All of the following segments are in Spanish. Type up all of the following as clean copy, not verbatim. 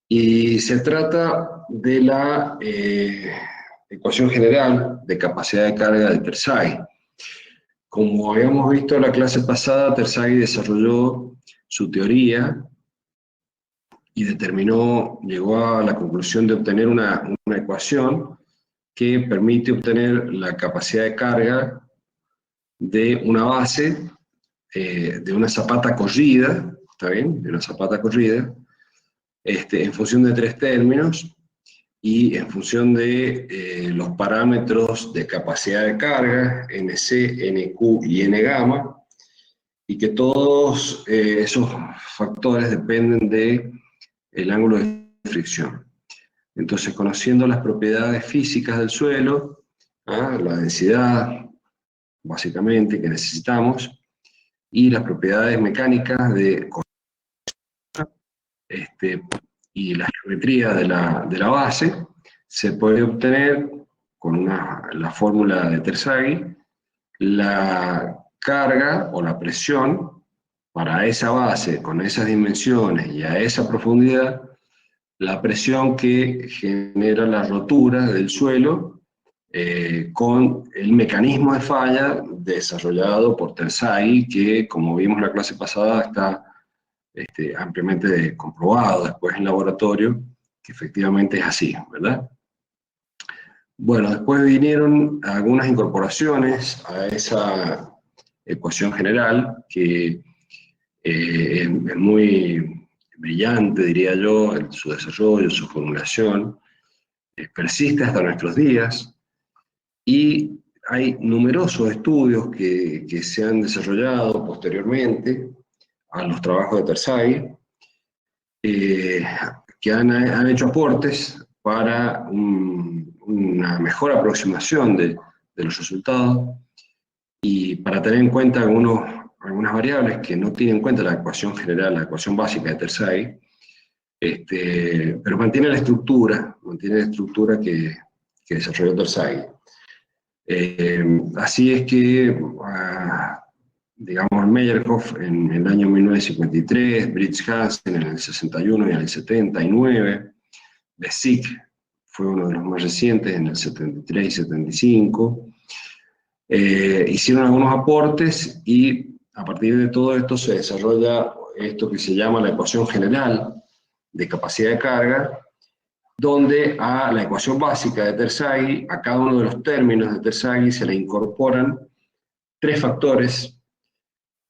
Y se trata de la ecuación general de capacidad de carga de Terzaghi. Como habíamos visto en la clase pasada, Terzaghi desarrolló su teoría y llegó a la conclusión de obtener una ecuación que permite obtener la capacidad de carga de una base, de una zapata corrida, ¿está bien? De una zapata corrida, en función de tres términos y en función de los parámetros de capacidad de carga, NC, NQ y N gamma, y que todos esos factores dependen del ángulo de fricción. Entonces, conociendo las propiedades físicas del suelo, la densidad, básicamente, que necesitamos, y las propiedades mecánicas y la geometría de la base, se puede obtener con la fórmula de Terzaghi la carga o la presión para esa base con esas dimensiones y a esa profundidad, la presión que genera la rotura del suelo con el mecanismo de falla desarrollado por Terzaghi, que como vimos en la clase pasada está ampliamente comprobado después en laboratorio, que efectivamente es así, ¿verdad? Bueno, después vinieron algunas incorporaciones a esa ecuación general, que es muy brillante, diría yo, en su desarrollo, su formulación, persiste hasta nuestros días, y hay numerosos estudios que se han desarrollado posteriormente a los trabajos de Terzaghi, que han hecho aportes para una mejor aproximación de los resultados y para tener en cuenta algunas variables que no tienen en cuenta la ecuación general, la ecuación básica de Terzaghi, pero mantiene la estructura que desarrolló Terzaghi. Así es que, digamos, Meyerhoff en el año 1953, Brits Hansen en el 61 y en el 79, Besick fue uno de los más recientes en el 73 y 75, hicieron algunos aportes y a partir de todo esto se desarrolla esto que se llama la ecuación general de capacidad de carga, donde a la ecuación básica de Terzaghi, a cada uno de los términos de Terzaghi se le incorporan tres factores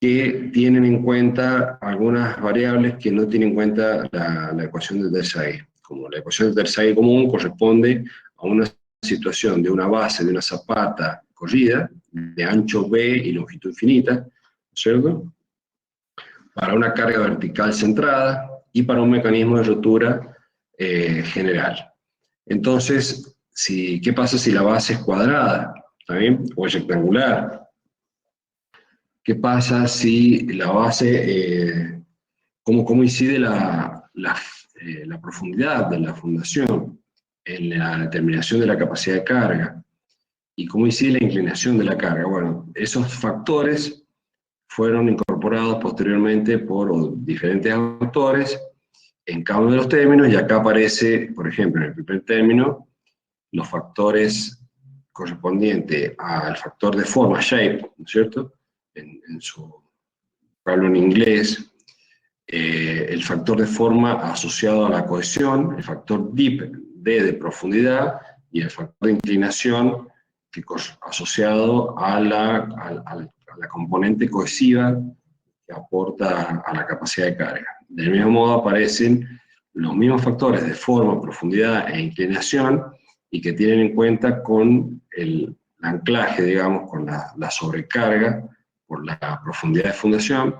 que tienen en cuenta algunas variables que no tienen en cuenta la ecuación de Terzaghi. Como la ecuación de Terzaghi común corresponde a una situación de una base de una zapata corrida, de ancho B y longitud infinita, ¿cierto? Para una carga vertical centrada y para un mecanismo de rotura general. Entonces, ¿qué pasa si la base es cuadrada? ¿Está bien? O es rectangular. ¿Qué pasa si la base, cómo incide la profundidad de la fundación en la determinación de la capacidad de carga? ¿Y cómo incide la inclinación de la carga? Bueno, esos factores fueron incorporados posteriormente por diferentes autores en cada uno de los términos, y acá aparece, por ejemplo, en el primer término, los factores correspondientes al factor de forma, shape, ¿no es cierto? En su hablo en inglés, el factor de forma asociado a la cohesión, el factor deep, D de profundidad, y el factor de inclinación asociado a la componente cohesiva que aporta a la capacidad de carga. Del mismo modo aparecen los mismos factores de forma, profundidad e inclinación, y que tienen en cuenta con el anclaje, digamos, con la sobrecarga por la profundidad de fundación.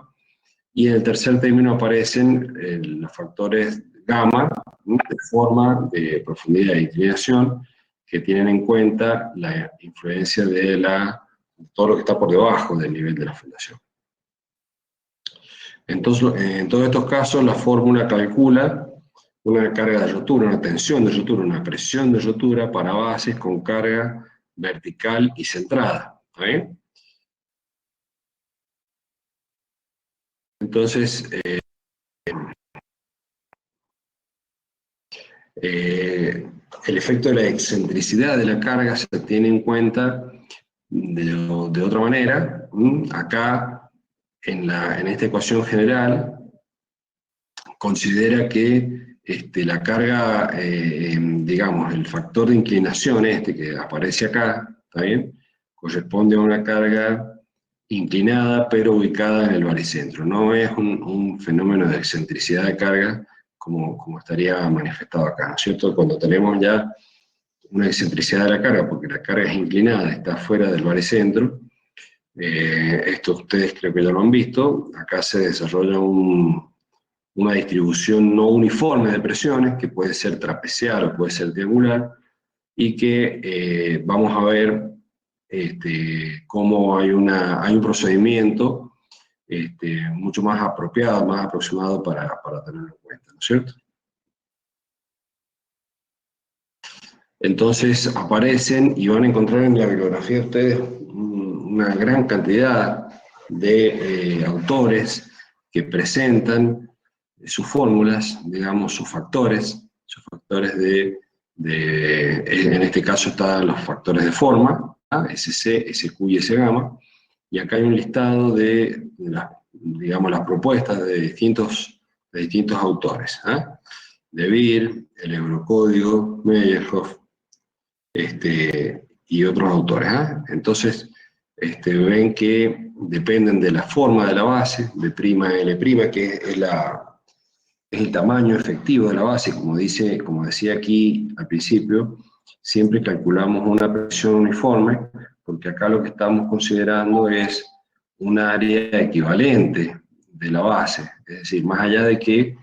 Y en el tercer término aparecen los factores gamma, de forma, de profundidad e inclinación, que tienen en cuenta la influencia de todo lo que está por debajo del nivel de la fundación. Entonces, en todos estos casos, la fórmula calcula una carga de rotura, una tensión de rotura, una presión de rotura para bases con carga vertical y centrada. ¿Está bien? Entonces, El efecto de la excentricidad de la carga se tiene en cuenta de otra manera. Acá, en esta ecuación general, considera que la carga, digamos, el factor de inclinación que aparece acá, ¿está bien?, corresponde a una carga inclinada pero ubicada en el baricentro. No es un fenómeno de excentricidad de carga como estaría manifestado acá, ¿no es cierto? Cuando tenemos ya una excentricidad de la carga, porque la carga es inclinada, está fuera del baricentro, esto ustedes creo que ya lo han visto, acá se desarrolla una distribución no uniforme de presiones, que puede ser trapezial o puede ser triangular, y que vamos a ver cómo hay un procedimiento mucho más apropiado, más aproximado para tenerlo en cuenta, ¿no es cierto? Entonces aparecen y van a encontrar en la bibliografía de ustedes una gran cantidad de autores que presentan sus fórmulas, digamos, sus factores en este caso están los factores de forma, SC, SQ y S gamma, y acá hay un listado de las propuestas de distintos autores, de Beer, el Eurocódigo, Meyerhoff, y otros autores. Entonces, ven que dependen de la forma de la base, de L', que es el tamaño efectivo de la base, como decía aquí al principio, siempre calculamos una presión uniforme, porque acá lo que estamos considerando es un área equivalente de la base, es decir, más allá de que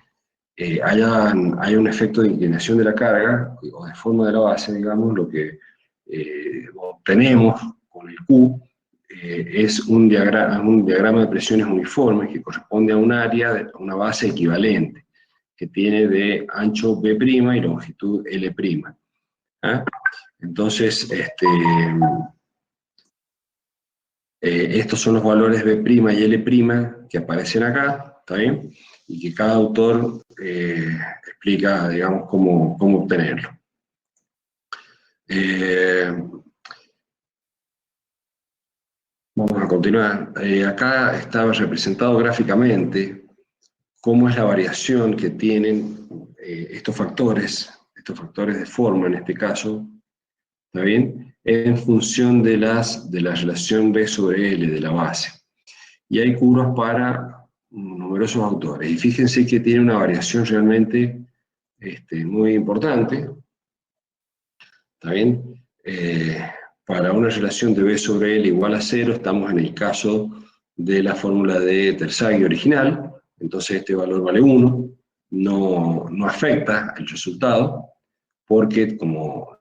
haya un efecto de inclinación de la carga, o de forma de la base, digamos, lo que obtenemos con el Q es un diagrama de presiones uniformes que corresponde a un área, a una base equivalente, que tiene de ancho B' y longitud L'. Entonces, estos son los valores B' y L' que aparecen acá, ¿está bien?, y que cada autor explica, digamos, cómo obtenerlo. Vamos a continuar. Acá está representado gráficamente cómo es la variación que tienen estos factores de forma en este caso, ¿está bien?, en función de la relación B sobre L de la base. Y hay curvas para numerosos autores. Y fíjense que tiene una variación realmente muy importante, ¿está bien? Para una relación de B sobre L igual a 0, estamos en el caso de la fórmula de Terzaghi original, entonces este valor vale 1, no afecta el resultado, porque, como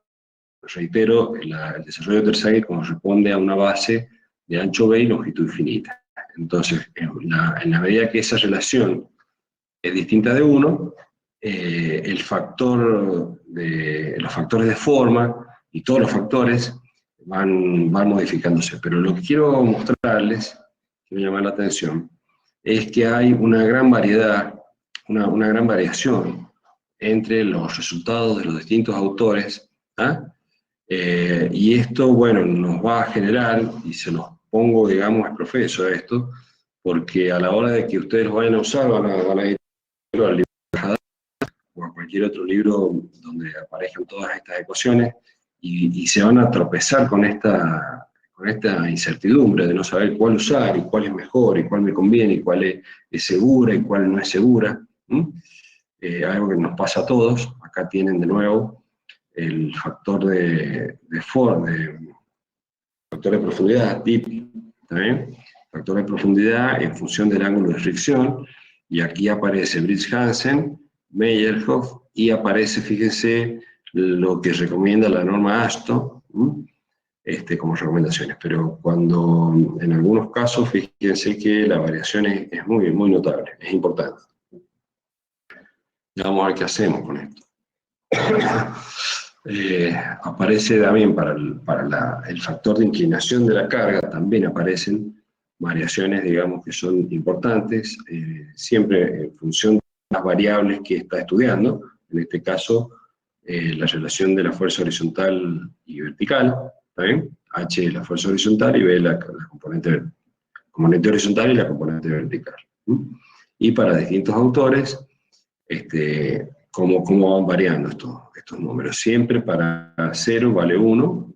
reitero, el desarrollo de Terzaghi corresponde a una base de ancho B y longitud finita. Entonces, en la medida que esa relación es distinta de 1, los factores de forma y todos los factores van modificándose. Pero lo que quiero mostrarles, quiero llamar la atención, es que hay una gran variedad, una gran variación entre los resultados de los distintos autores, y esto, bueno, nos va a generar, y se los pongo, digamos, al profeso a esto, porque a la hora de que ustedes lo vayan a usar, van a ir al libro de Haddad o a cualquier otro libro donde aparezcan todas estas ecuaciones, y se van a tropezar con esta incertidumbre de no saber cuál usar, y cuál es mejor, y cuál me conviene, y cuál es segura, y cuál no es segura. Algo que nos pasa a todos. Acá tienen de nuevo el factor de profundidad, DIP, ¿también? Factor de profundidad en función del ángulo de fricción, y aquí aparece Briggs-Hansen, Meyerhoff, y aparece, fíjense, lo que recomienda la norma AASHTO, como recomendaciones, pero cuando en algunos casos, fíjense que la variación es muy, muy notable, es importante. Ya vamos a ver qué hacemos con esto. Aparece también para el factor de inclinación de la carga, también aparecen variaciones, digamos, que son importantes, siempre en función de las variables que está estudiando. En este caso, la relación de la fuerza horizontal y vertical, ¿está bien? H es la fuerza horizontal y B la componente horizontal y la componente vertical. Y para distintos autores, cómo van variando estos números. Siempre para 0 vale 1,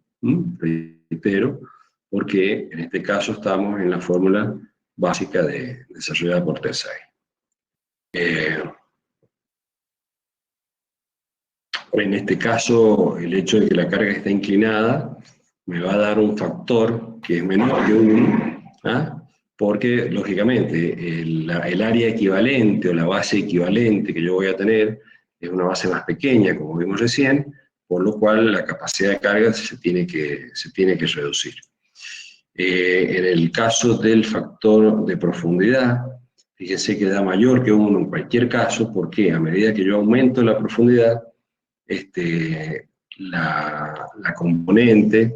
reitero, porque en este caso estamos en la fórmula básica desarrollada por Tersay. En este caso, el hecho de que la carga esté inclinada me va a dar un factor que es menor que 1, porque, lógicamente, el área equivalente o la base equivalente que yo voy a tener es una base más pequeña, como vimos recién, por lo cual la capacidad de carga se tiene que reducir. En el caso del factor de profundidad, fíjense que da mayor que 1 en cualquier caso, porque a medida que yo aumento la profundidad, la componente,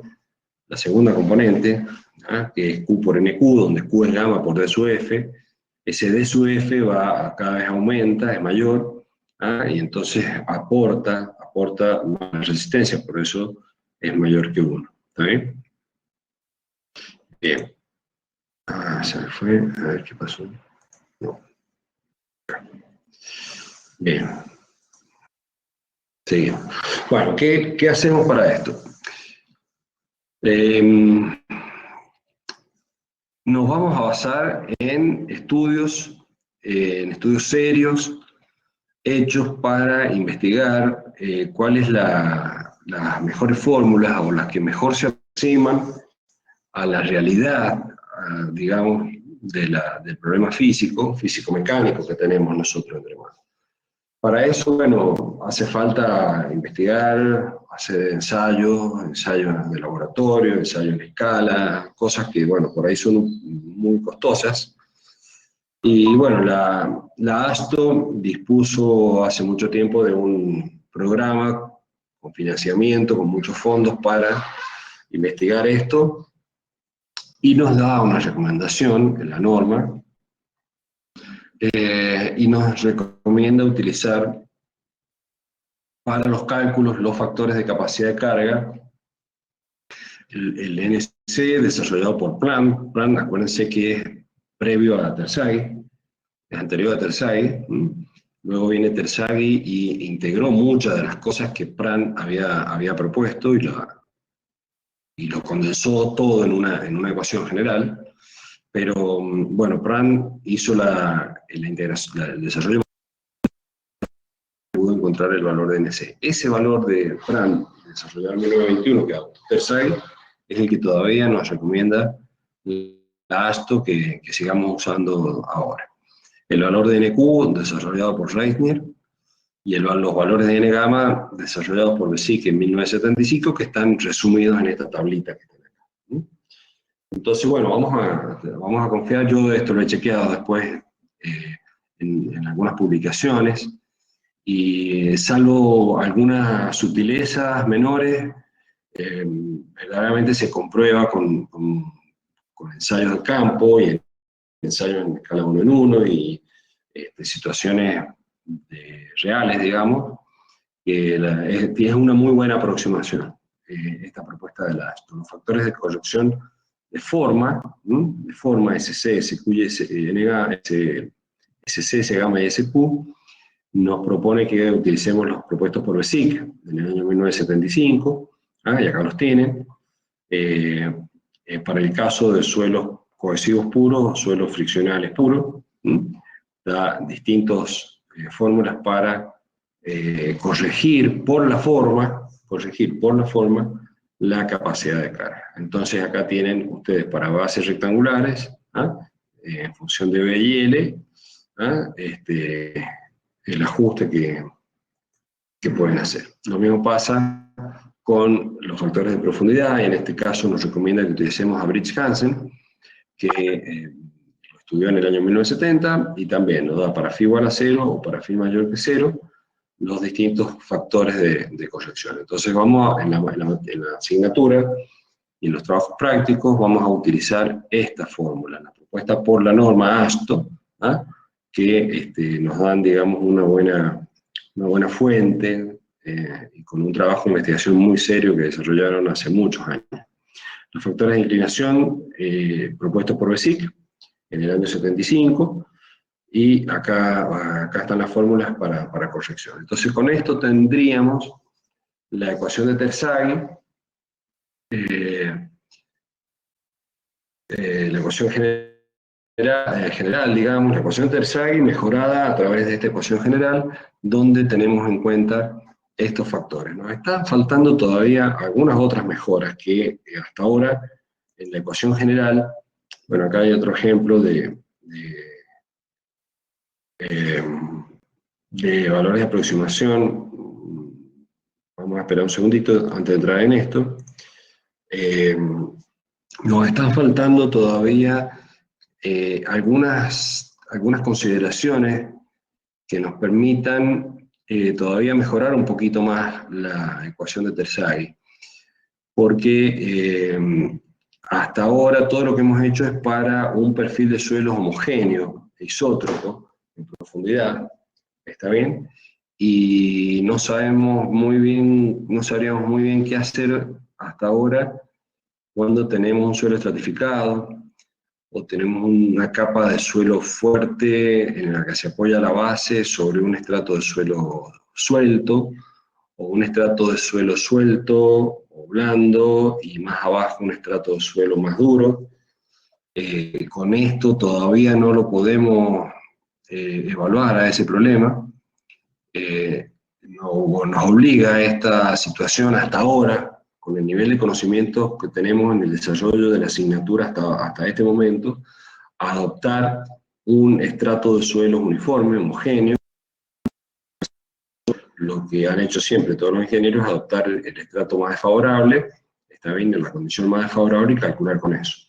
la segunda componente, que es Q por NQ, donde Q es gamma por D sub F, ese D sub F cada vez aumenta, es mayor, y entonces aporta más resistencia, por eso es mayor que 1. ¿Está bien? Bien. Se me fue, a ver qué pasó. No. Bien. Seguimos. Bueno, ¿qué hacemos para esto? Nos vamos a basar en estudios serios, hechos para investigar cuáles las mejores fórmulas o las que mejor se aproximan a la realidad, digamos, del problema físico-mecánico que tenemos nosotros entre manos. Para eso, bueno, hace falta investigar, hacer ensayos de laboratorio, ensayos en escala, cosas que, bueno, por ahí son muy costosas. Y bueno, la ASTO dispuso hace mucho tiempo de un programa con financiamiento, con muchos fondos para investigar esto, y nos da una recomendación en la norma, y nos recomienda utilizar para los cálculos los factores de capacidad de carga, el NC desarrollado por Plan. Plan, acuérdense que es previo a Terzaghi, es anterior a Terzaghi. Luego viene Terzaghi y integró muchas de las cosas que Plan había propuesto y lo condensó todo en una ecuación general. Pero bueno, Plan hizo el desarrollo, pudo encontrar el valor de NC. Ese valor de Plan, desarrollado en 1921, que adoptó Terzaghi, es el que todavía nos recomienda la ASTO que sigamos usando ahora. El valor de NQ, desarrollado por Reisner, y los valores de N-gamma, desarrollados por Besic en 1975, que están resumidos en esta tablita que está acá. Entonces, bueno, vamos a confiar. Yo esto lo he chequeado después en algunas publicaciones, y salvo algunas sutilezas menores, verdaderamente se comprueba con ensayos de campo y ensayos en escala 1 en 1 y situaciones reales, digamos, que es una muy buena aproximación esta propuesta de la ASTO. Los factores de corrección de forma SC, SQ y SC, S-gamma y SQ, nos propone que utilicemos los propuestos por Besic en el año 1975, y acá los tienen, para el caso de suelos cohesivos puros o suelos friccionales puros. Da distintas fórmulas para corregir por la forma la capacidad de carga. Entonces acá tienen ustedes para bases rectangulares, en función de B y L, el ajuste que pueden hacer. Lo mismo pasa con los factores de profundidad, y en este caso nos recomienda que utilicemos a Briggs-Hansen, que lo estudió en el año 1970, y también nos da para phi igual a 0 o para phi mayor que 0, los distintos factores de corrección. Entonces vamos en la asignatura y en los trabajos prácticos vamos a utilizar esta fórmula, la propuesta por la norma ASTO, que nos dan, digamos, una buena fuente y con un trabajo de investigación muy serio que desarrollaron hace muchos años. Los factores de inclinación propuestos por Bézic en el año 75, y acá están las fórmulas para corrección. Entonces con esto tendríamos la ecuación de Terzaghi, la ecuación general, digamos, la ecuación de Terzaghi mejorada a través de esta ecuación general, donde tenemos en cuenta estos factores. Nos están faltando todavía algunas otras mejoras que hasta ahora en la ecuación general, bueno, acá hay otro ejemplo de valores de aproximación. Vamos a esperar un segundito antes de entrar en esto. Nos están faltando todavía algunas consideraciones que nos permitan todavía mejorar un poquito más la ecuación de Terzaghi, porque hasta ahora todo lo que hemos hecho es para un perfil de suelos homogéneo, isótropo, en profundidad, ¿está bien? Y no sabríamos muy bien qué hacer hasta ahora cuando tenemos un suelo estratificado, o tenemos una capa de suelo fuerte en la que se apoya la base sobre un estrato de suelo suelto, o un estrato de suelo suelto o blando, y más abajo un estrato de suelo más duro. Con esto todavía no lo podemos evaluar a ese problema. Nos obliga a esta situación hasta ahora, con el nivel de conocimientos que tenemos en el desarrollo de la asignatura hasta este momento, a adoptar un estrato de suelos uniforme, homogéneo. Lo que han hecho siempre todos los ingenieros es adoptar el estrato más desfavorable, está bien, en la condición más desfavorable, y calcular con eso.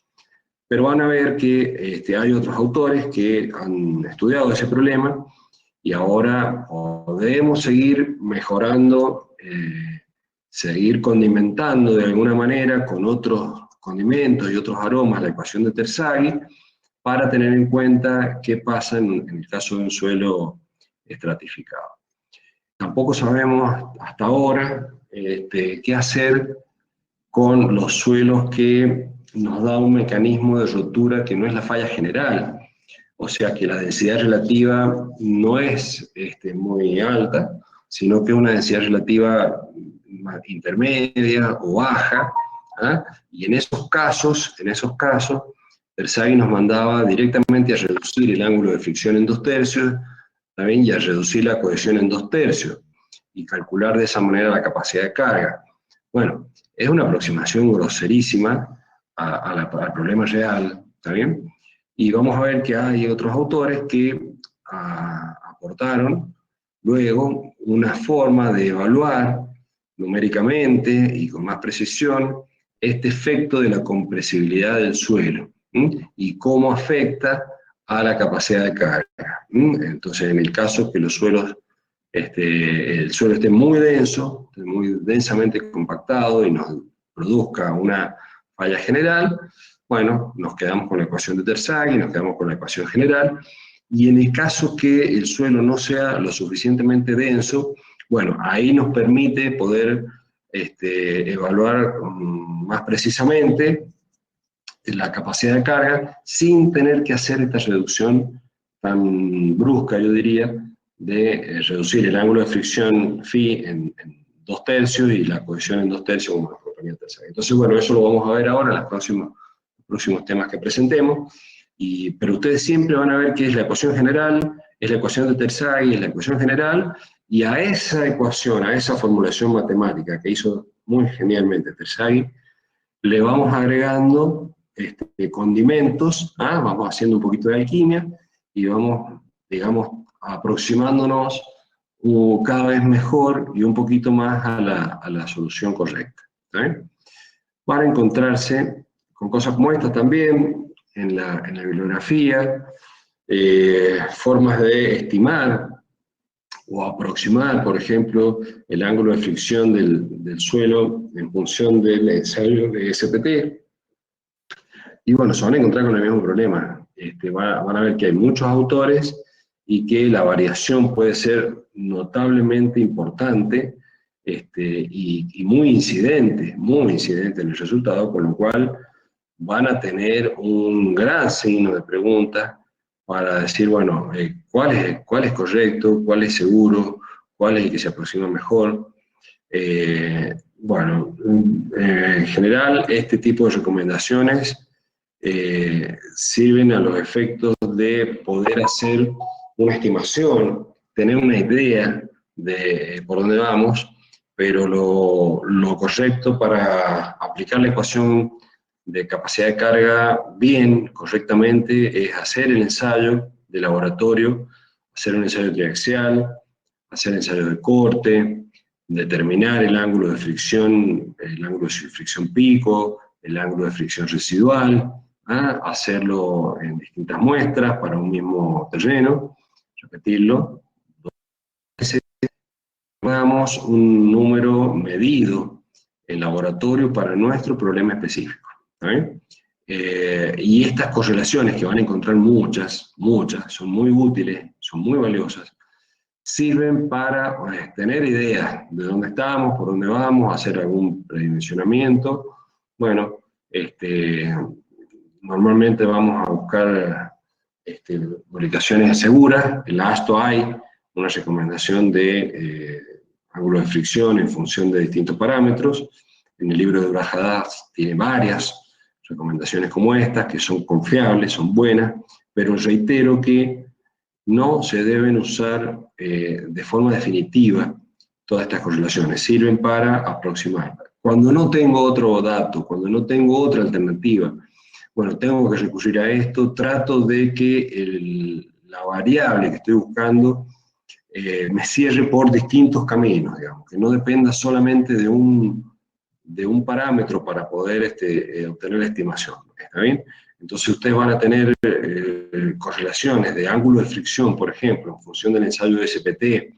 Pero van a ver que hay otros autores que han estudiado ese problema, y ahora podemos seguir mejorando, seguir condimentando de alguna manera con otros condimentos y otros aromas la ecuación de Terzaghi, para tener en cuenta qué pasa en el caso de un suelo estratificado. Tampoco sabemos hasta ahora qué hacer con los suelos que nos da un mecanismo de rotura que no es la falla general, o sea que la densidad relativa no es muy alta, sino que es una densidad relativa intermedia o baja, ¿ah? Y en esos casos, Terzaghi nos mandaba directamente a reducir el ángulo de fricción en 2/3, también, y a reducir la cohesión en 2/3, y calcular de esa manera la capacidad de carga. Bueno, es una aproximación groserísima al problema real, ¿está bien? Y vamos a ver que hay otros autores que aportaron luego una forma de evaluar numéricamente y con más precisión este efecto de la compresibilidad del suelo, y cómo afecta a la capacidad de carga. Entonces, en el caso que los suelos, el suelo esté muy denso, muy densamente compactado, y nos produzca una falla general, bueno, nos quedamos con la ecuación de Terzaghi, nos quedamos con la ecuación general, y en el caso que el suelo no sea lo suficientemente denso, bueno, ahí nos permite poder evaluar más precisamente la capacidad de carga, sin tener que hacer esta reducción tan brusca, yo diría, de reducir el ángulo de fricción phi en 2/3 y la cohesión en 2/3, como nos proponía Terzaghi. Entonces, bueno, eso lo vamos a ver ahora en los próximos temas que presentemos, pero ustedes siempre van a ver que es la ecuación general, es la ecuación de Terzaghi, es la ecuación general, y a esa ecuación, a esa formulación matemática que hizo muy genialmente Terzaghi, le vamos agregando condimentos, vamos haciendo un poquito de alquimia, y vamos, digamos, aproximándonos cada vez mejor y un poquito más a la solución correcta. Van a encontrarse con cosas como estas también en la bibliografía, formas de estimar o aproximar, por ejemplo, el ángulo de fricción del suelo en función del ensayo de SPT. Y bueno, se van a encontrar con el mismo problema. Van a ver que hay muchos autores y que la variación puede ser notablemente importante y muy incidente en el resultado, con lo cual van a tener un gran signo de pregunta para decir, bueno, cuál es correcto, cuál es seguro, cuál es el que se aproxima mejor. Bueno, en general, este tipo de recomendaciones sirven a los efectos de poder hacer una estimación, tener una idea de por dónde vamos, pero lo correcto para aplicar la ecuación de capacidad de carga bien, correctamente, es hacer el ensayo de laboratorio, hacer un ensayo triaxial, hacer ensayo de corte, determinar el ángulo de fricción pico, el ángulo de fricción residual, hacerlo en distintas muestras para un mismo terreno, repetirlo, damos un número medido en laboratorio para nuestro problema específico. Y estas correlaciones, que van a encontrar muchas, son muy útiles, son muy valiosas, sirven para tener ideas de dónde estamos, por dónde vamos, hacer algún predimensionamiento. Bueno, normalmente vamos a buscar ubicaciones seguras. En la ASTO hay una recomendación de ángulo de fricción en función de distintos parámetros. En el libro de Urajada tiene varias recomendaciones como estas, que son confiables, son buenas, pero reitero que no se deben usar de forma definitiva todas estas correlaciones, sirven para aproximar. Cuando no tengo otro dato, cuando no tengo otra alternativa, bueno, tengo que recurrir a esto, trato de que la variable que estoy buscando me cierre por distintos caminos, digamos, que no dependa solamente de un parámetro para poder obtener la estimación, ¿está bien? Entonces ustedes van a tener correlaciones de ángulo de fricción, por ejemplo, en función del ensayo de SPT,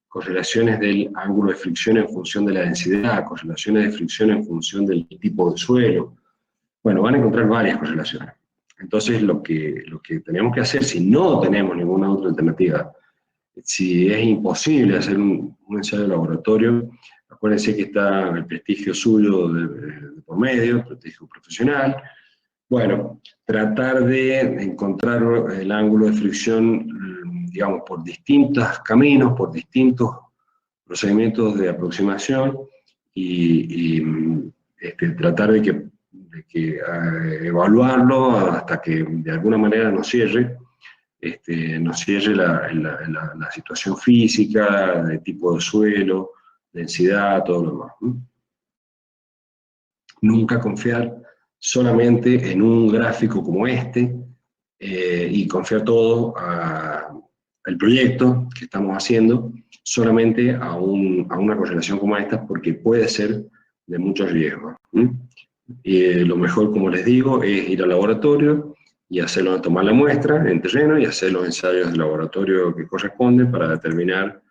correlaciones del ángulo de fricción en función de la densidad, correlaciones de fricción en función del tipo de suelo. Bueno, van a encontrar varias correlaciones. Entonces lo que tenemos que hacer, si no tenemos ninguna otra alternativa, si es imposible hacer un ensayo de laboratorio, acuérdense que está el prestigio suyo de por medio, el prestigio profesional. Bueno, tratar de encontrar el ángulo de fricción, digamos, por distintos caminos, por distintos procedimientos de aproximación y tratar de que evaluarlo hasta que de alguna manera nos cierre la situación física, de tipo de suelo, densidad, todo lo demás. Nunca confiar solamente en un gráfico como este y confiar todo al proyecto que estamos haciendo solamente a una correlación como esta, porque puede ser de mucho riesgo. Lo mejor, como les digo, es ir al laboratorio y hacerlo, tomar la muestra en terreno y hacer los ensayos de laboratorio que corresponden para determinar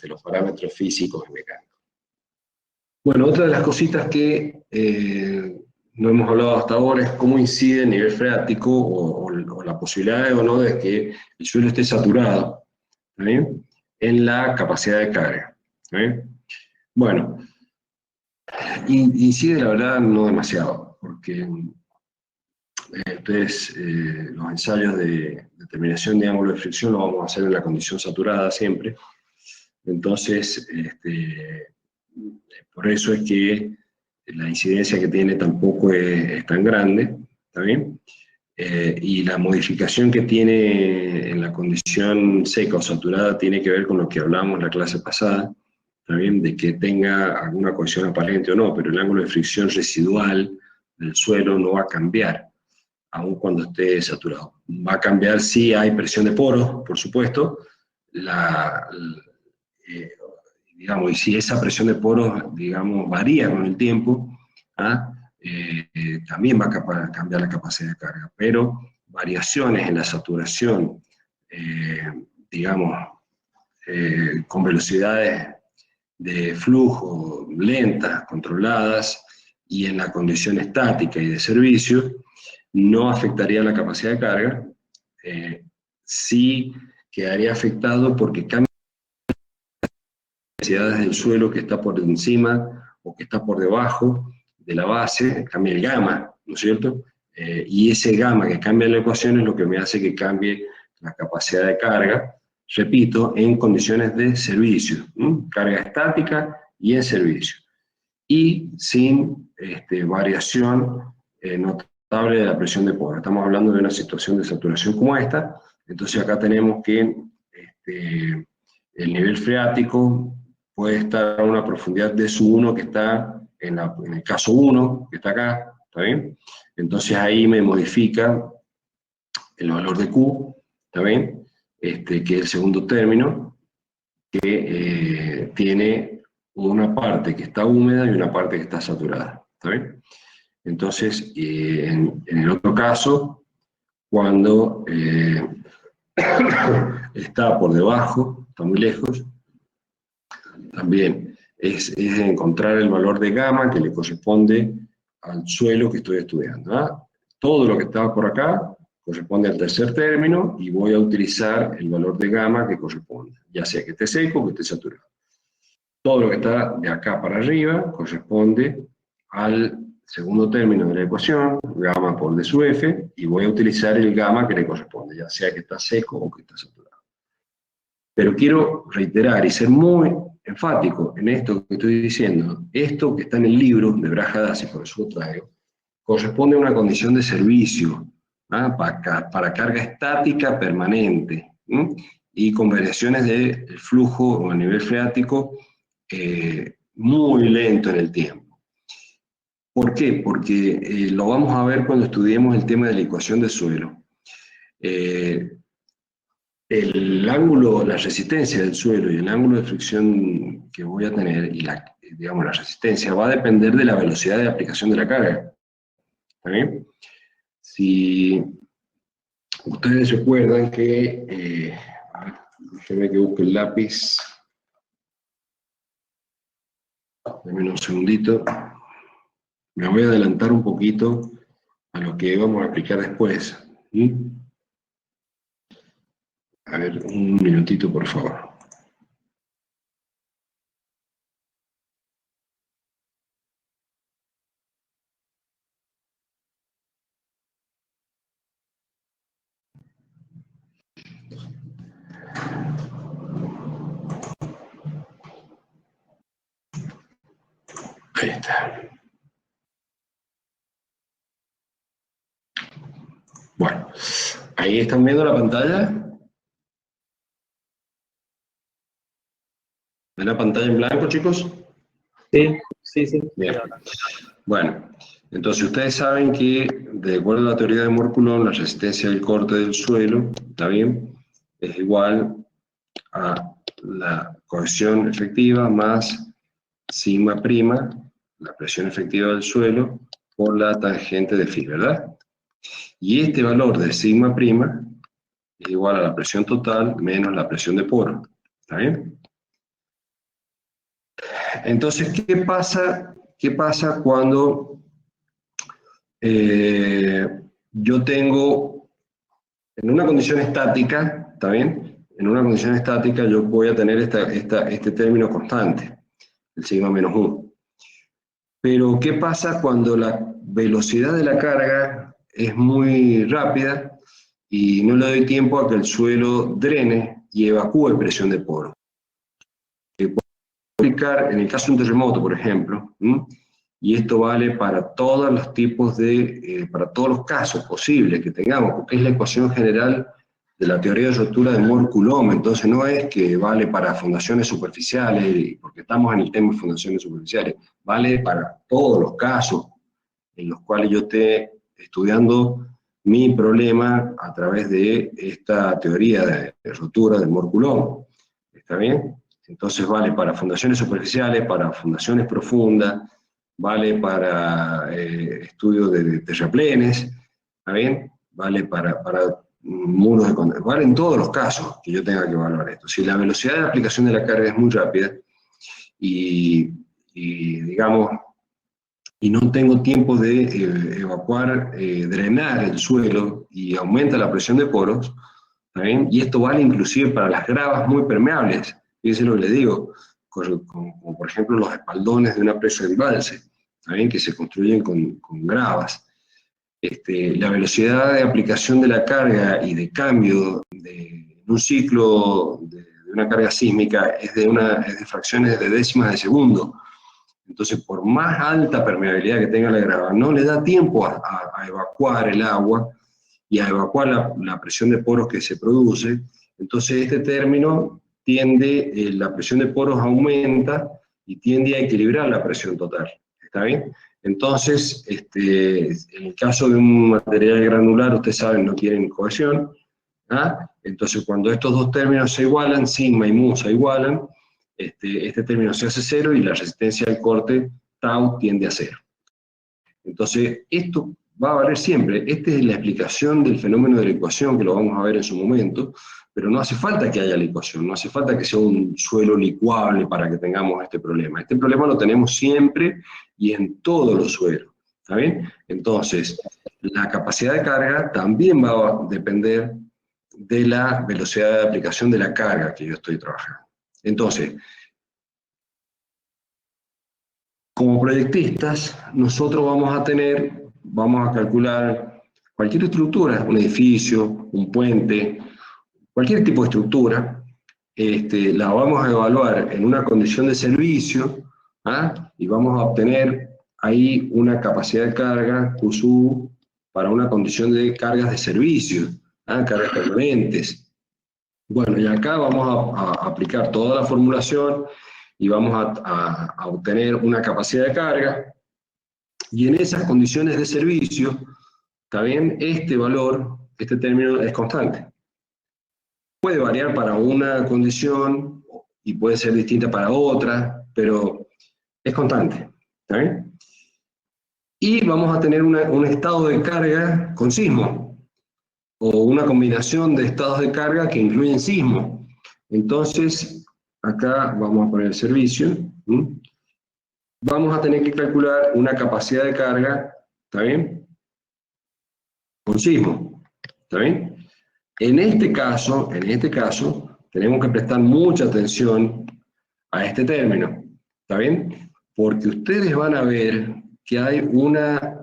los parámetros físicos y mecánicos. Bueno, otra de las cositas que no hemos hablado hasta ahora es cómo incide el nivel freático o la posibilidad o no de que el suelo esté saturado, ¿bien?, en la capacidad de carga. Bueno, incide la verdad no demasiado, porque entonces los ensayos de determinación de ángulo de fricción lo vamos a hacer en la condición saturada siempre. Entonces, por eso es que la incidencia que tiene tampoco es tan grande, ¿está bien? Y la modificación que tiene en la condición seca o saturada tiene que ver con lo que hablamos en la clase pasada, ¿está bien?, de que tenga alguna cohesión aparente o no, pero el ángulo de fricción residual del suelo no va a cambiar, aun cuando esté saturado. Va a cambiar si hay presión de poros, por supuesto, digamos, y si esa presión de poros, digamos, varía con el tiempo, también va a cambiar la capacidad de carga, pero variaciones en la saturación, digamos, con velocidades de flujo lentas, controladas, y en la condición estática y de servicio, no afectaría la capacidad de carga, sí quedaría afectado porque cambia densidades del suelo que está por encima o que está por debajo de la base, cambia el gamma, ¿no es cierto? Y ese gamma que cambia en la ecuación es lo que me hace que cambie la capacidad de carga, repito, en condiciones de servicio, carga estática y en servicio, y sin variación notable de la presión de poro. Estamos hablando de una situación de saturación como esta, entonces acá tenemos que el nivel freático puede estar a una profundidad de su1 que está en el caso 1, que está acá, ¿está bien? Entonces ahí me modifica el valor de Q, ¿está bien? Que es el segundo término, que tiene una parte que está húmeda y una parte que está saturada, ¿está bien? Entonces, en el otro caso, cuando está por debajo, está muy lejos, también es encontrar el valor de gamma que le corresponde al suelo que estoy estudiando, ¿ah? Todo lo que estaba por acá corresponde al tercer término y voy a utilizar el valor de gamma que corresponde, ya sea que esté seco o que esté saturado. Todo lo que está de acá para arriba corresponde al segundo término de la ecuación, gamma por d sub f, y voy a utilizar el gamma que le corresponde, ya sea que está seco o que está saturado. Pero quiero reiterar y ser muy enfático en esto que estoy diciendo. Esto que está en el libro de Brajadasi, por eso lo traigo, corresponde a una condición de servicio, ¿ah? para carga estática permanente, y con variaciones de flujo o a nivel freático muy lento en el tiempo. ¿Por qué? Porque lo vamos a ver cuando estudiemos el tema de la ecuación de suelo. El ángulo, la resistencia del suelo y el ángulo de fricción que voy a tener, y la resistencia, va a depender de la velocidad de aplicación de la carga. ¿Está bien? Si ustedes recuerdan que, déjenme que busque el lápiz, denme un segundito, me voy a adelantar un poquito a lo que vamos a aplicar después. ¿Sí? A ver, un minutito, por favor. Ahí está. Bueno, ahí están viendo la pantalla. ¿Ven la pantalla en blanco, chicos? Sí, sí, sí. Bien. Bueno, entonces ustedes saben que, de acuerdo a la teoría de Mohr-Coulomb, la resistencia del corte del suelo, ¿está bien?, es igual a la cohesión efectiva más sigma prima, la presión efectiva del suelo, por la tangente de phi, ¿verdad? Y este valor de sigma prima es igual a la presión total menos la presión de poro, ¿está bien? Entonces, ¿qué pasa cuando yo tengo, en una condición estática, ¿está bien? En una condición estática yo voy a tener este término constante, el sigma menos 1. Pero, ¿qué pasa cuando la velocidad de la carga es muy rápida y no le doy tiempo a que el suelo drene y evacúe presión de poro? Aplicar en el caso de un terremoto, por ejemplo, y esto vale para todos los tipos para todos los casos posibles que tengamos, porque es la ecuación general de la teoría de rotura de Mohr-Coulomb, entonces no es que vale para fundaciones superficiales, porque estamos en el tema de fundaciones superficiales, vale para todos los casos en los cuales yo esté estudiando mi problema a través de esta teoría de rotura de Mohr-Coulomb. ¿Está bien? Entonces vale para fundaciones superficiales, para fundaciones profundas, vale para estudio de terraplenes, ¿está bien? Vale para muros de contención, vale en todos los casos que yo tenga que evaluar esto. Si la velocidad de aplicación de la carga es muy rápida y digamos, y no tengo tiempo de evacuar, drenar el suelo y aumenta la presión de poros, ¿está bien? Y esto vale inclusive para las gravas muy permeables. Fíjense lo que les digo, como por ejemplo los espaldones de una presa de embalse, ¿también? Que se construyen con gravas. La velocidad de aplicación de la carga y de cambio de un ciclo de una carga sísmica es de fracciones de décimas de segundo. Entonces, por más alta permeabilidad que tenga la grava, no le da tiempo a evacuar el agua y a evacuar la presión de poros que se produce. Entonces, este término tiende, la presión de poros aumenta y tiende a equilibrar la presión total. ¿Está bien? Entonces, en el caso de un material granular, ustedes saben, no tienen cohesión. ¿Ah? Entonces, cuando estos dos términos se igualan, sigma y mu se igualan, este término se hace cero y la resistencia al corte, tau, tiende a cero. Entonces, esto va a valer siempre. Esta es la explicación del fenómeno de la ecuación, que lo vamos a ver en su momento, pero no hace falta que haya la ecuación, no hace falta que sea un suelo licuable para que tengamos este problema. Este problema lo tenemos siempre y en todos los suelos. ¿Está bien? Entonces, la capacidad de carga también va a depender de la velocidad de aplicación de la carga que yo estoy trabajando. Entonces, como proyectistas, nosotros vamos a calcular cualquier estructura, un edificio, un puente, cualquier tipo de estructura, la vamos a evaluar en una condición de servicio, ¿ah? Y vamos a obtener ahí una capacidad de carga, QSU, para una condición de cargas de servicio, ¿ah? Cargas permanentes. Bueno, y acá vamos a aplicar toda la formulación y vamos a obtener una capacidad de carga, y en esas condiciones de servicio, ¿está bien? Este valor, este término es constante. Puede variar para una condición y puede ser distinta para otra, pero es constante, ¿está bien? Y vamos a tener un estado de carga con sismo, o una combinación de estados de carga que incluyen sismo. Entonces, acá vamos a poner el servicio, ¿sí? Vamos a tener que calcular una capacidad de carga, ¿está bien? Con sismo, ¿está bien? En este caso, tenemos que prestar mucha atención a este término, ¿está bien? Porque ustedes van a ver que hay una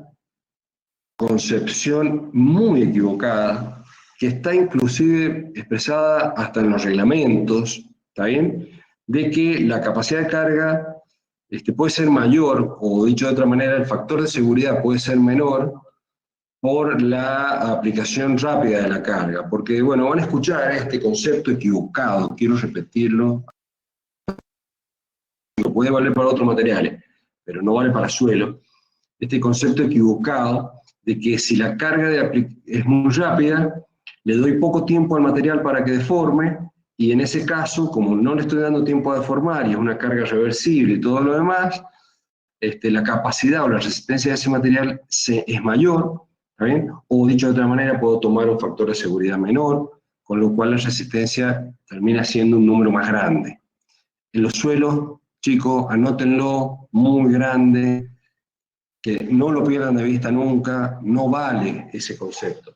concepción muy equivocada, que está inclusive expresada hasta en los reglamentos, ¿está bien? De que la capacidad de carga puede ser mayor, o dicho de otra manera, el factor de seguridad puede ser menor por la aplicación rápida de la carga. Porque, bueno, van a escuchar este concepto equivocado, quiero repetirlo, puede valer para otros materiales, pero no vale para suelo, este concepto equivocado de que si la carga es muy rápida, le doy poco tiempo al material para que deforme, y en ese caso, como no le estoy dando tiempo a deformar y es una carga reversible y todo lo demás, la capacidad o la resistencia de ese material es mayor, ¿está bien? O dicho de otra manera, puedo tomar un factor de seguridad menor, con lo cual la resistencia termina siendo un número más grande. En los suelos, chicos, anótenlo, muy grande, que no lo pierdan de vista nunca, no vale ese concepto.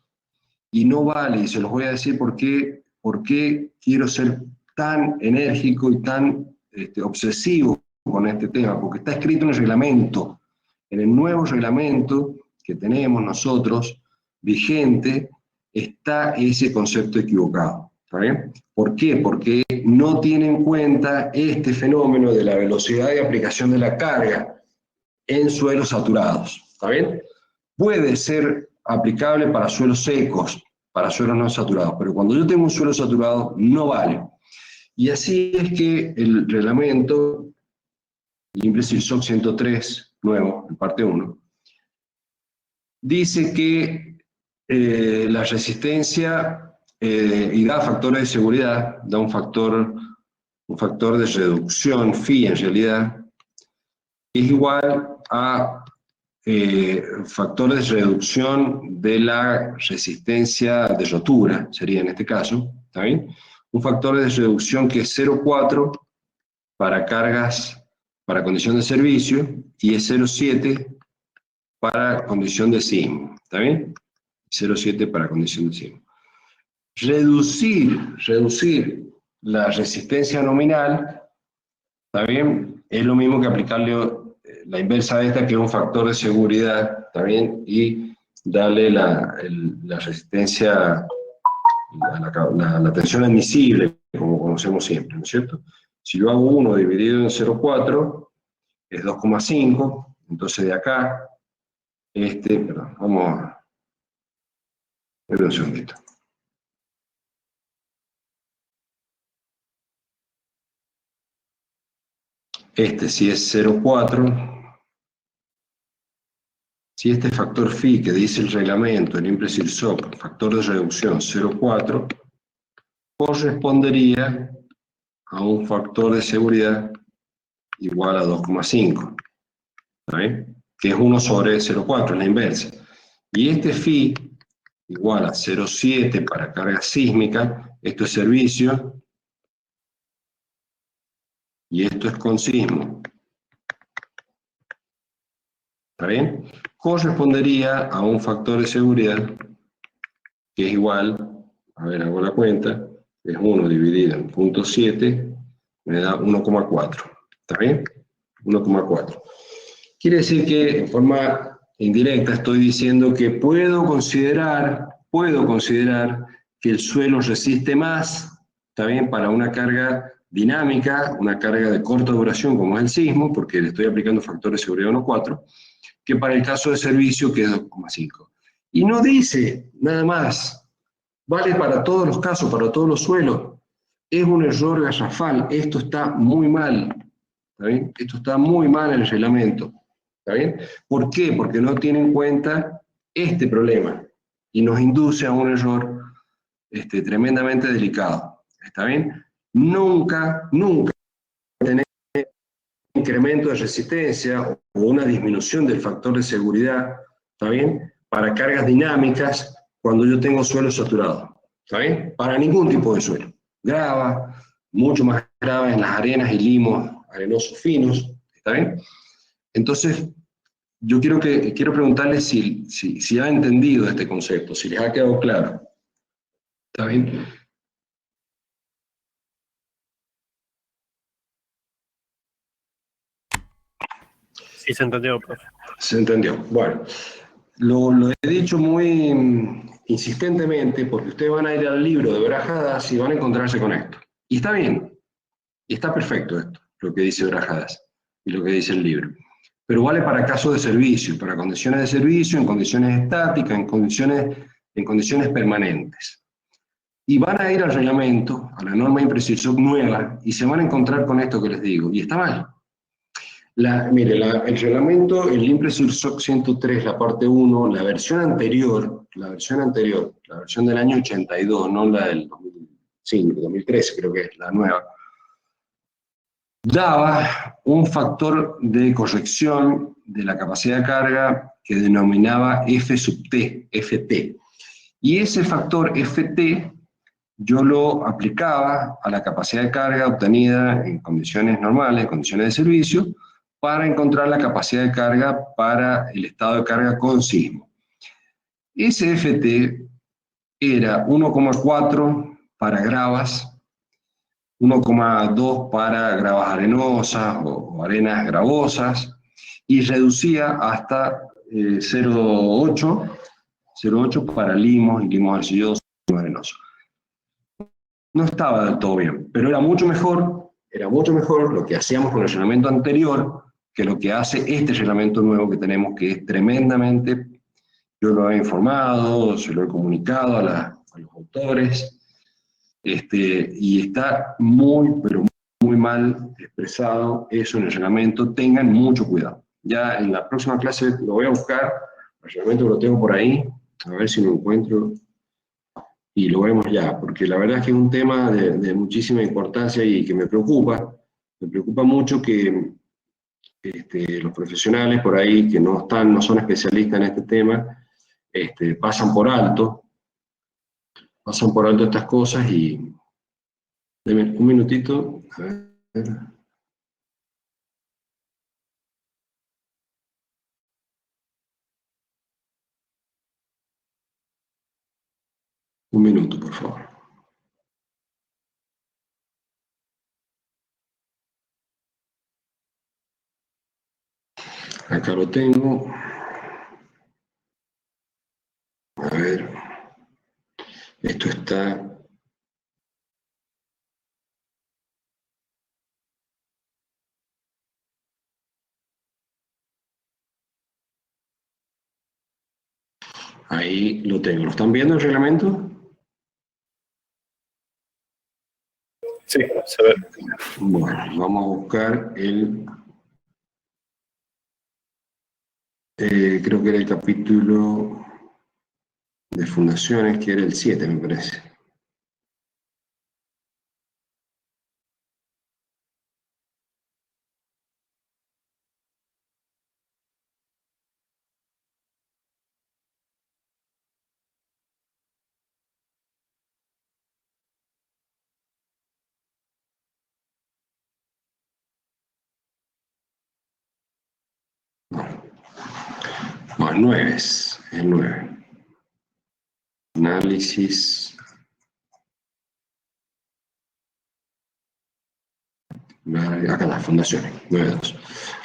Y no vale, y se los voy a decir por qué quiero ser tan enérgico y tan obsesivo con este tema, porque está escrito en el reglamento, en el nuevo reglamento que tenemos nosotros, vigente, está ese concepto equivocado. ¿Está bien? ¿Por qué? Porque no tiene en cuenta este fenómeno de la velocidad de aplicación de la carga en suelos saturados. ¿Está bien? Puede ser aplicable para suelos secos, para suelos no saturados, pero cuando yo tengo un suelo saturado, no vale. Y así es que el reglamento, inclusive SOC 103, nuevo, en parte 1, dice que la resistencia y da factores de seguridad, da un factor de reducción, phi en realidad, es igual a factor de reducción de la resistencia de rotura, sería en este caso, ¿está bien? Un factor de reducción que es 0,4 para cargas para condición de servicio y es 0,7 para condición de sismo, ¿está bien? 0,7 para condición de sismo. Reducir la resistencia nominal ¿Está bien? Es lo mismo que aplicarle la inversa de esta, que es un factor de seguridad, ¿está bien? Y darle la resistencia, la tensión admisible, como conocemos siempre, ¿no es cierto? Si yo hago 1 dividido en 0,4, es 2,5, entonces de acá, perdón, vamos a ver un segundito. Si es 0,4, si este factor phi que dice el reglamento, el implicit SOC, factor de reducción 0,4, correspondería a un factor de seguridad igual a 2,5, ¿está bien? Que es 1 sobre 0,4, es la inversa. Y este phi igual a 0,7 para carga sísmica, esto es servicio, y esto es con sismo. ¿Está bien? Correspondería a un factor de seguridad que es igual, a ver, hago la cuenta, es 1 dividido en 0,7, me da 1,4. ¿Está bien? 1,4. Quiere decir que en forma indirecta estoy diciendo que puedo considerar que el suelo resiste más, ¿está bien? Para una carga dinámica, una carga de corta duración como es el sismo, porque le estoy aplicando factores de seguridad 1,4, que para el caso de servicio, que es 2,5. Y no dice nada más, vale para todos los casos, para todos los suelos. Es un error garrafal, esto está muy mal, ¿está bien? Esto está muy mal en el reglamento, ¿está bien? ¿Por qué? Porque no tiene en cuenta este problema y nos induce a un error tremendamente delicado, ¿está bien? Nunca tener un incremento de resistencia o una disminución del factor de seguridad, ¿está bien? Para cargas dinámicas cuando yo tengo suelo saturado, ¿está bien? Para ningún tipo de suelo. Grava, mucho más grave en las arenas y limos arenosos finos, ¿está bien? Entonces, yo quiero preguntarles si han entendido este concepto, si les ha quedado claro, ¿está bien? Sí, se entendió, profe. Se entendió. Bueno, lo he dicho muy insistentemente porque ustedes van a ir al libro de Brajadas y van a encontrarse con esto. Y está bien, y está perfecto esto, lo que dice Brajadas y lo que dice el libro. Pero vale para casos de servicio, para condiciones de servicio, en condiciones estáticas, en condiciones permanentes. Y van a ir al reglamento, a la norma imprecisión nueva, y se van a encontrar con esto que les digo, y está mal. Mire, el reglamento, el Impresur SOC 103, la parte 1, la versión anterior, la versión del año 82, no la del 2005, 2013 creo que es la nueva, daba un factor de corrección de la capacidad de carga que denominaba F sub T, FT. Y ese factor FT yo lo aplicaba a la capacidad de carga obtenida en condiciones normales, en condiciones de servicio, para encontrar la capacidad de carga para el estado de carga con sismo. Ese FT era 1,4 para gravas, 1,2 para gravas arenosas o arenas gravosas, y reducía hasta 0,8 para limos y limos arcillosos y arenosos. No estaba del todo bien, pero era mucho mejor lo que hacíamos con el reglamento anterior que lo que hace este reglamento nuevo que tenemos, que es tremendamente, yo lo he informado, se lo he comunicado a los autores, y está pero muy mal expresado eso en el reglamento, tengan mucho cuidado. Ya en la próxima clase lo voy a buscar, el reglamento lo tengo por ahí, a ver si lo encuentro, y lo vemos ya, porque la verdad es que es un tema de muchísima importancia y que me preocupa mucho que los profesionales por ahí que no son especialistas en este tema, pasan por alto estas cosas y... Deme un minutito, a ver. Un minuto, por favor. Acá lo tengo. A ver. Esto está... Ahí lo tengo. ¿Lo están viendo el reglamento? Sí, se ve. Bueno, vamos a buscar el... creo que era el capítulo de fundaciones, que era el 7, me parece. Bueno, 9 es el 9. Análisis. Acá las fundaciones, 9.2.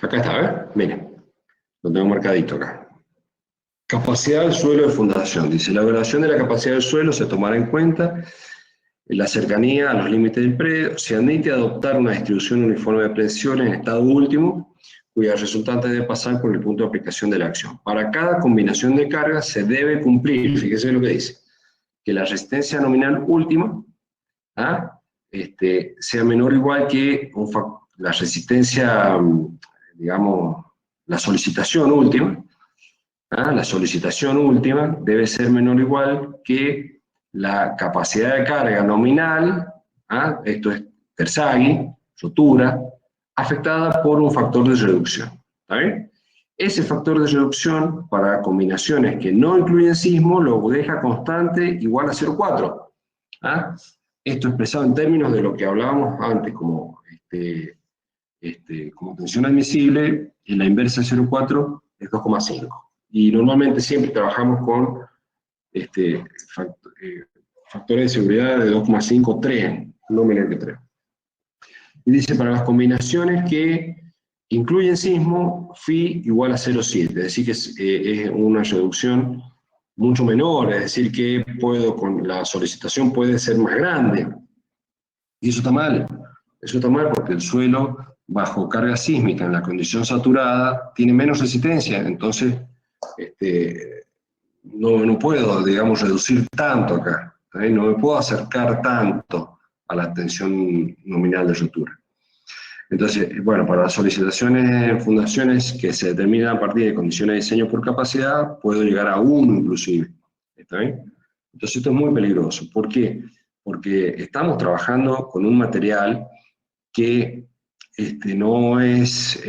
Acá está, ¿ves? Miren, lo tengo marcadito acá. Capacidad del suelo de fundación. Dice, la evaluación de la capacidad del suelo se tomará en cuenta en la cercanía a los límites del predio. Se admite adoptar una distribución uniforme de presiones en estado último, cuya resultante debe pasar por el punto de aplicación de la acción. Para cada combinación de cargas se debe cumplir, fíjese lo que dice, que la resistencia nominal última sea menor o igual que la resistencia, digamos, la solicitación última. La solicitación última debe ser menor o igual que la capacidad de carga nominal, esto es Terzaghi, rotura, afectada por un factor de reducción. ¿Está bien? Ese factor de reducción para combinaciones que no incluyen sismo lo deja constante igual a 0,4. Esto expresado en términos de lo que hablábamos antes, como tensión admisible, en la inversa de 0,4 es 2,5. Y normalmente siempre trabajamos con factores de seguridad de 2,5, 3, no menor que 3. Y dice, para las combinaciones que incluyen sismo, phi igual a 0,7, es decir, que es una reducción mucho menor, es decir, que la solicitación puede ser más grande. Y eso está mal porque el suelo bajo carga sísmica en la condición saturada tiene menos resistencia, entonces no puedo, digamos, reducir tanto acá, no me puedo acercar tanto a la tensión nominal de rotura. Entonces, bueno, para las solicitaciones en fundaciones que se determinan a partir de condiciones de diseño por capacidad, puedo llegar a 1 inclusive. ¿Está bien? Entonces esto es muy peligroso. ¿Por qué? Porque estamos trabajando con un material que no es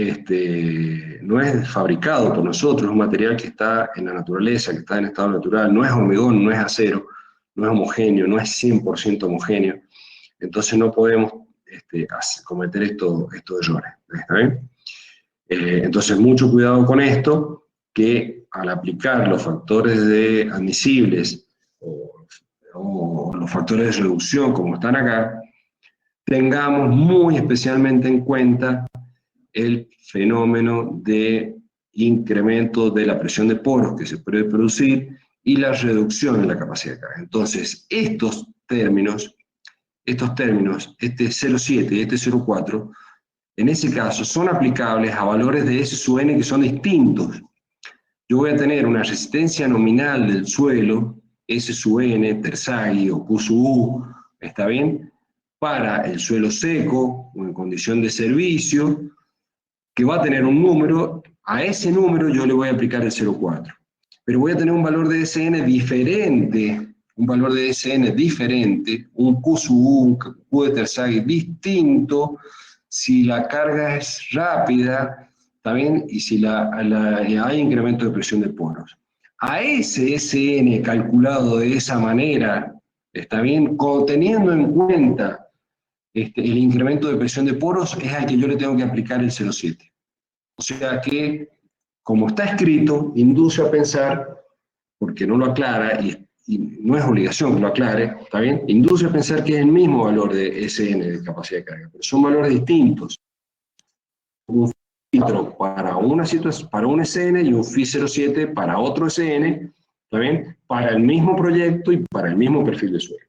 fabricado por nosotros, es un material que está en la naturaleza, que está en estado natural, no es hormigón, no es acero, no es homogéneo, no es 100% homogéneo. Entonces no podemos cometer estos errores. ¿Está bien? Entonces mucho cuidado con esto, que al aplicar los factores admisibles o los factores de reducción como están acá, tengamos muy especialmente en cuenta el fenómeno de incremento de la presión de poros que se puede producir y la reducción en la capacidad de carga. Entonces, estos términos, este 0,7 y este 0,4, en ese caso son aplicables a valores de S sub n que son distintos. Yo voy a tener una resistencia nominal del suelo, S sub n, Terzaghi o Q sub U, ¿está bien?, para el suelo seco o en condición de servicio, que va a tener un número, a ese número yo le voy a aplicar el 0,4. Pero voy a tener un valor de SN diferente, un Q sub U, un Q de Terzaghi distinto, si la carga es rápida, ¿está bien? Y si hay incremento de presión de poros. A ese SN calculado de esa manera, ¿está bien?, teniendo en cuenta el incremento de presión de poros, es al que yo le tengo que aplicar el 0,7. O sea que, como está escrito, induce a pensar, porque no lo aclara, y no es obligación que lo aclare, ¿está bien?, induce a pensar que es el mismo valor de SN, de capacidad de carga, pero son valores distintos. filtro para una situación, para un SN y un Phi 07 para otro SN, ¿está bien? Para el mismo proyecto y para el mismo perfil de suelo.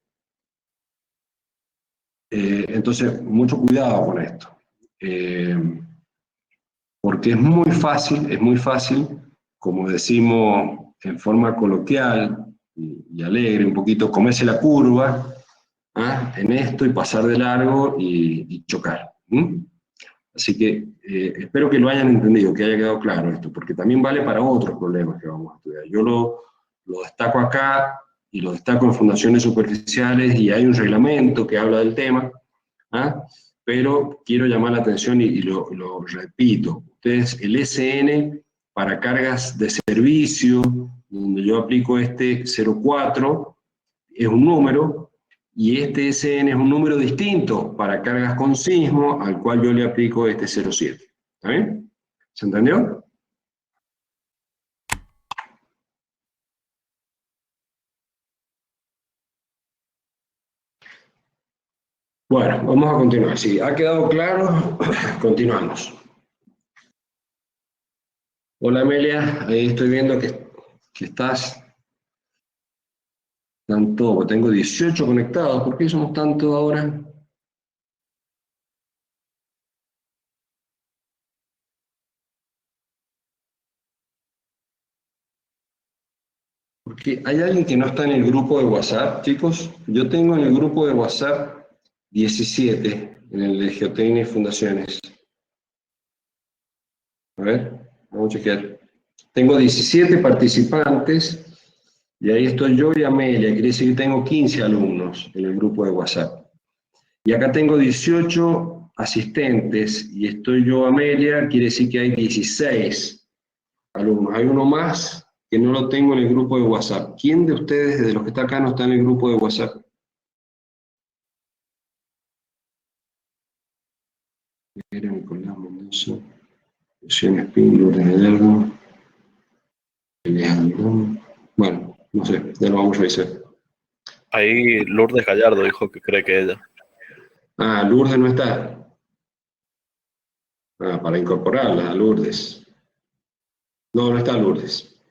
Entonces, mucho cuidado con esto. Porque es muy fácil, como decimos en forma coloquial y alegre, un poquito, comerse la curva en esto y pasar de largo y chocar. Así que espero que lo hayan entendido, que haya quedado claro esto, porque también vale para otros problemas que vamos a estudiar. Yo lo destaco acá y lo destaco en fundaciones superficiales y hay un reglamento que habla del tema, pero quiero llamar la atención y lo repito. Ustedes, el SN para cargas de servicio, donde yo aplico este 04, es un número, y este SN es un número distinto para cargas con sismo, al cual yo le aplico este 07. ¿Está bien? ¿Se entendió? Bueno, vamos a continuar. Si ha quedado claro, continuamos. Hola Amelia, ahí estoy viendo que estás. Tanto, tengo 18 conectados, ¿por qué somos tantos ahora? Porque hay alguien que no está en el grupo de WhatsApp, chicos. Yo tengo en el grupo de WhatsApp 17, en el de Geotecnia y Fundaciones. A ver, vamos a chequear. Tengo 17 participantes, y ahí estoy yo y Amelia, quiere decir que tengo 15 alumnos en el grupo de WhatsApp. Y acá tengo 18 asistentes, y estoy yo, Amelia, quiere decir que hay 16 alumnos. Hay uno más que no lo tengo en el grupo de WhatsApp. ¿Quién de ustedes, de los que está acá, no está en el grupo de WhatsApp? Era Nicolás Mendoza, Luciana Espín, de Hidalgo, bueno, no sé, ya lo vamos a revisar. Ahí Lourdes Gallardo dijo que cree que ella. Ah, Lourdes no está. Ah, para incorporarla, Lourdes. No, no está Lourdes.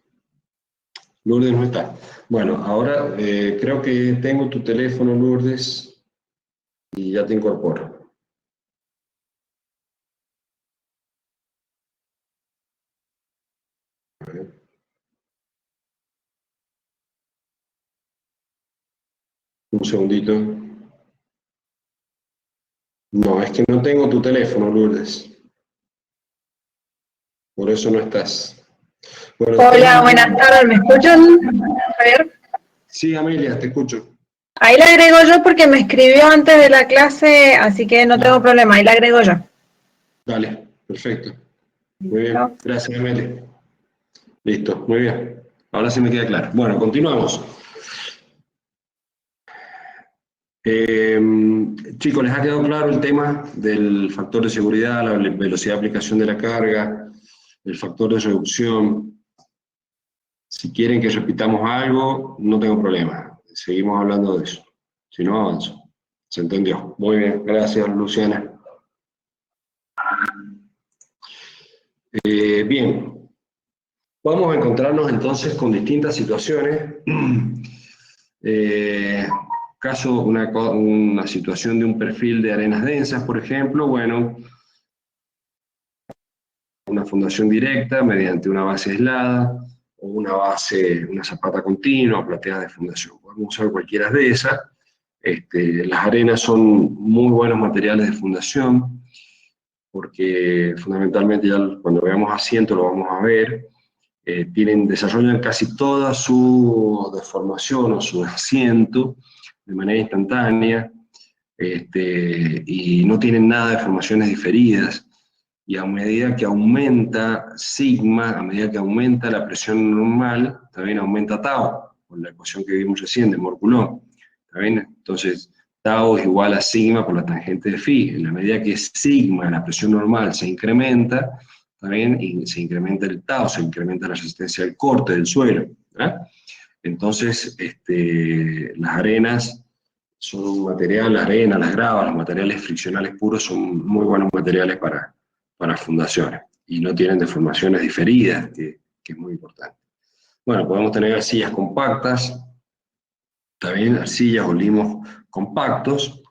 Lourdes no está. Bueno, ahora creo que tengo tu teléfono, Lourdes, y ya te incorporo. Un segundito. No, es que no tengo tu teléfono, Lourdes. Por eso no estás. Bueno, hola, buenas tardes, ¿me escuchan? Javier. Sí, Amelia, te escucho. Ahí la agrego yo porque me escribió antes de la clase, así que no tengo problema, ahí la agrego yo. Dale, perfecto. Muy bien, gracias, Amelia. Listo, muy bien. Ahora sí me queda claro. Bueno, continuamos. Chicos, ¿les ha quedado claro el tema del factor de seguridad, la velocidad de aplicación de la carga, el factor de reducción? Si quieren que repitamos algo, no tengo problema. Seguimos hablando de eso. Si no, avanzo. ¿Se entendió? Muy bien, gracias, Luciana. Bien, vamos a encontrarnos entonces con distintas situaciones. Una situación de un perfil de arenas densas, por ejemplo, bueno, una fundación directa mediante una base aislada, o una zapata continua, plateada de fundación. Podemos usar cualquiera de esas. Las arenas son muy buenos materiales de fundación, porque fundamentalmente ya cuando veamos asiento lo vamos a ver, desarrollan casi toda su deformación o su asiento de manera instantánea, y no tienen nada de formaciones diferidas, y a medida que aumenta sigma, a medida que aumenta la presión normal, también aumenta tau, con la ecuación que vimos recién de Morculón, ¿está bien? Entonces, tau es igual a sigma por la tangente de phi. En la medida que sigma, la presión normal, se incrementa, ¿está bien? Y se incrementa el tau, se incrementa la resistencia al corte del suelo, ¿verdad? Entonces, las arenas son un material, la arena, las gravas, los materiales friccionales puros son muy buenos materiales para fundaciones. y no tienen deformaciones diferidas, que es muy importante. Bueno, podemos tener arcillas compactas, también arcillas o limos compactos.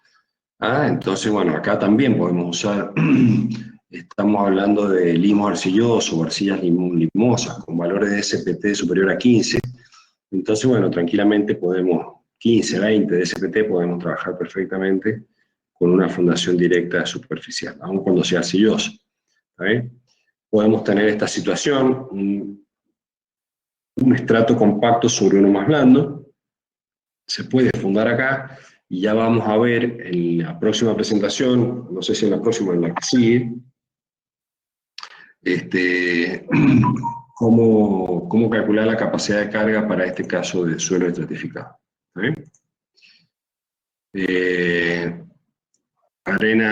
Entonces, bueno, acá también podemos usar, estamos hablando de limos arcillosos o arcillas limosas con valores de SPT superior a 15. Entonces, bueno, tranquilamente podemos, 15, 20 de SPT, podemos trabajar perfectamente con una fundación directa superficial, aun cuando sea arcilloso. ¿Está bien? Podemos tener esta situación, un estrato compacto sobre uno más blando, se puede fundar acá, y ya vamos a ver en la próxima presentación, no sé si en la próxima o en la que sigue, cómo calcular la capacidad de carga para este caso de suelo estratificado.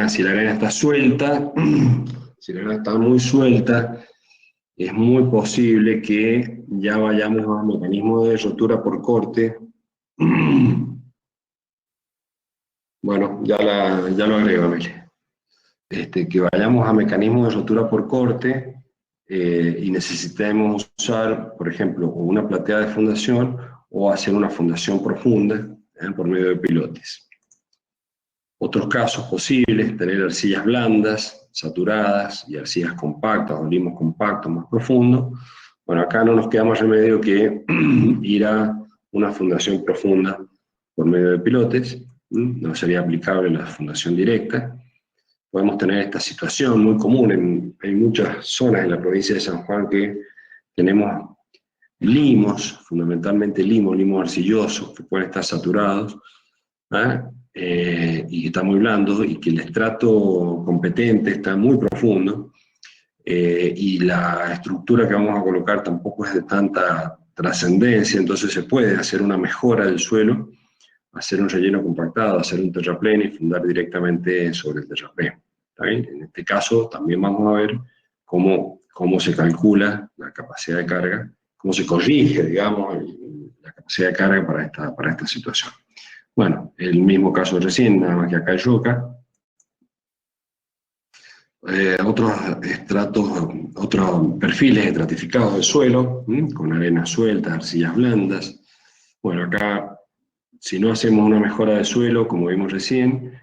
Si la arena está suelta, si la arena está muy suelta, es muy posible que ya vayamos a un mecanismo de rotura por corte. Bueno, ya lo agrego, Amelia. Que vayamos a mecanismos de rotura por corte y necesitemos usar, por ejemplo, una plateada de fundación o hacer una fundación profunda por medio de pilotes. Otros casos posibles, tener arcillas blandas, saturadas, y arcillas compactas o limos compactos más profundos. Bueno, acá no nos queda más remedio que ir a una fundación profunda por medio de pilotes. No sería aplicable la fundación directa. Podemos tener esta situación muy común, hay muchas zonas en la provincia de San Juan que tenemos limos, fundamentalmente limos arcillosos, que pueden estar saturados, y que están muy blandos, y que el estrato competente está muy profundo, y la estructura que vamos a colocar tampoco es de tanta trascendencia, entonces se puede hacer una mejora del suelo, hacer un relleno compactado, hacer un terraplén y fundar directamente sobre el terraplén. ¿Está bien? En este caso también vamos a ver cómo se calcula la capacidad de carga, cómo se corrige, digamos, la capacidad de carga para esta situación. Bueno, el mismo caso recién, nada más que acá hay roca. Otros perfiles estratificados de suelo, con arenas sueltas, arcillas blandas. Bueno, acá, si no hacemos una mejora de suelo, como vimos recién,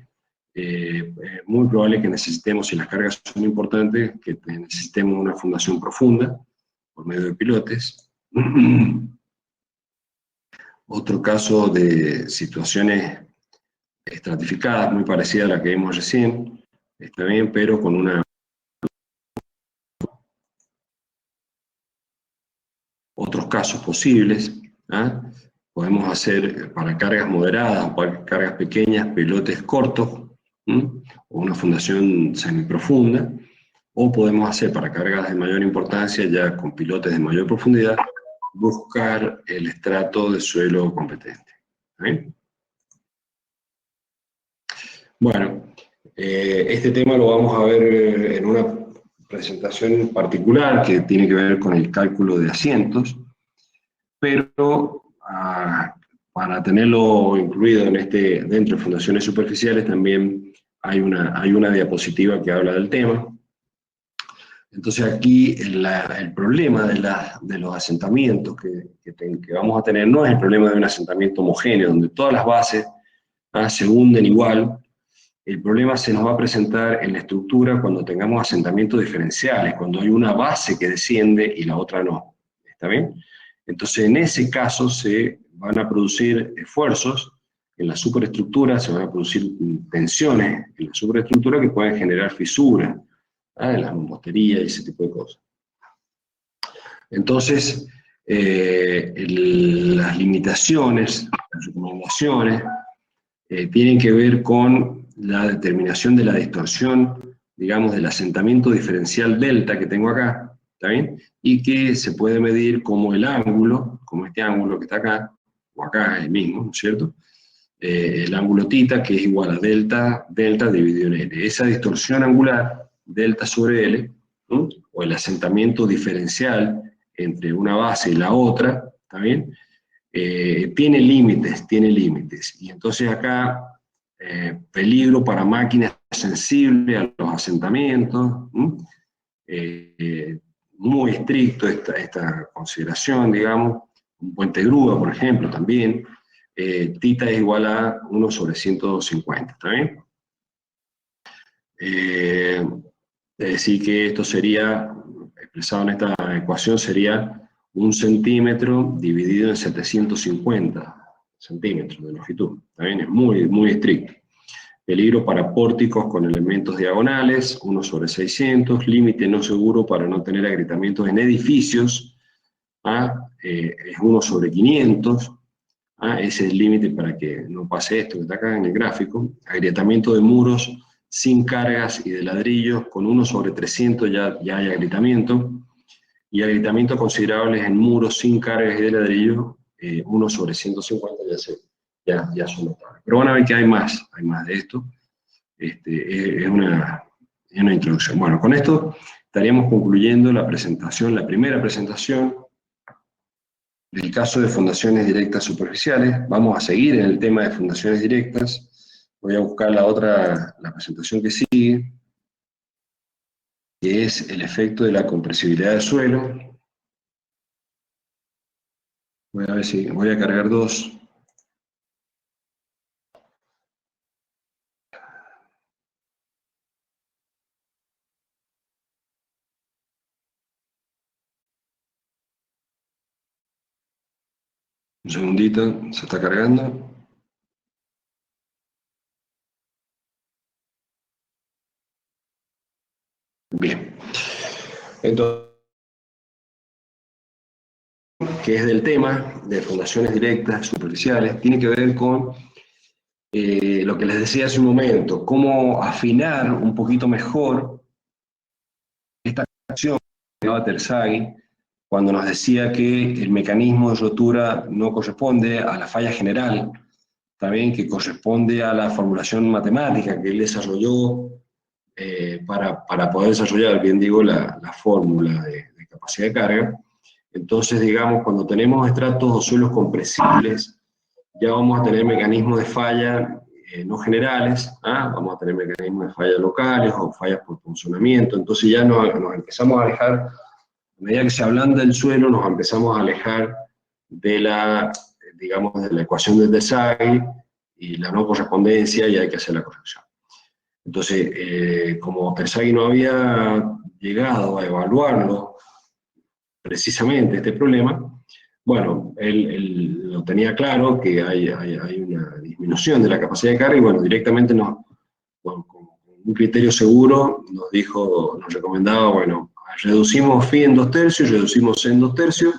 es muy probable que necesitemos, si las cargas son importantes, que necesitemos una fundación profunda, por medio de pilotes. Otro caso de situaciones estratificadas, muy parecida a la que vimos recién, está bien, pero con una... Otros casos posibles, podemos hacer para cargas moderadas o para cargas pequeñas, pilotes cortos, o una fundación semiprofunda, o podemos hacer para cargas de mayor importancia, ya con pilotes de mayor profundidad, buscar el estrato de suelo competente. Bueno, este tema lo vamos a ver en una presentación particular que tiene que ver con el cálculo de asientos, pero para tenerlo incluido dentro de fundaciones superficiales también hay una diapositiva que habla del tema. Entonces aquí el problema de los asentamientos que vamos a tener no es el problema de un asentamiento homogéneo, donde todas las bases se hunden igual. El problema se nos va a presentar en la estructura cuando tengamos asentamientos diferenciales, cuando hay una base que desciende y la otra no. ¿Está bien? Entonces en ese caso se van a producir esfuerzos en la superestructura, se van a producir tensiones en la superestructura que pueden generar fisuras en la mampostería y ese tipo de cosas. Entonces, las limitaciones, las recomendaciones, tienen que ver con la determinación de la distorsión, digamos, del asentamiento diferencial delta que tengo acá, ¿está bien? Y que se puede medir como el ángulo, como este ángulo que está acá, o acá es el mismo, ¿no es cierto? El ángulo θ, que es igual a delta dividido en L. Esa distorsión angular, delta sobre L, ¿no? O el asentamiento diferencial entre una base y la otra, ¿está bien? Tiene límites, y entonces acá, peligro para máquinas sensibles a los asentamientos, muy estricto esta consideración, digamos. Un puente grúa, por ejemplo, también. Tita es igual a 1 sobre 150, ¿está bien? Es decir que esto sería, expresado en esta ecuación, sería 1 centímetro dividido en 750 centímetros de longitud, ¿está bien? Es muy, muy estricto. Peligro para pórticos con elementos diagonales, 1 sobre 600, límite no seguro para no tener agrietamientos en edificios, es 1 sobre 500, ese es el límite para que no pase esto que está acá en el gráfico. Agrietamiento de muros sin cargas y de ladrillos, con 1 sobre 300 ya hay agrietamiento, y agrietamientos considerables en muros sin cargas y de ladrillo, 1 sobre 150 ya son notables. Pero van a ver que hay más de esto. Es una introducción. Bueno, con esto estaríamos concluyendo la presentación, la primera presentación del caso de fundaciones directas superficiales. Vamos a seguir en el tema de fundaciones directas. Voy a buscar la presentación que sigue, que es el efecto de la compresibilidad del suelo. Voy a ver si voy a cargar dos. Un segundito, se está cargando. Bien. Entonces, que es del tema de fundaciones directas superficiales, tiene que ver con lo que les decía hace un momento, cómo afinar un poquito mejor esta acción que daba Terzaghi cuando nos decía que el mecanismo de rotura no corresponde a la falla general, también que corresponde a la formulación matemática que él desarrolló para poder desarrollar, bien digo, la fórmula de capacidad de carga. Entonces, digamos, cuando tenemos estratos o suelos compresibles, ya vamos a tener mecanismos de falla no generales, vamos a tener mecanismos de falla locales o fallas por funcionamiento. Entonces ya nos empezamos a alejar, a medida que se ablanda el suelo, nos empezamos a alejar de la, digamos, de la ecuación de Terzaghi y la no correspondencia, y hay que hacer la corrección. Entonces, como Terzaghi no había llegado a evaluarlo precisamente este problema, bueno, él lo tenía claro que hay una disminución de la capacidad de carga, y bueno, directamente con un criterio seguro nos recomendaba, bueno, reducimos phi en 2/3, reducimos c en 2/3,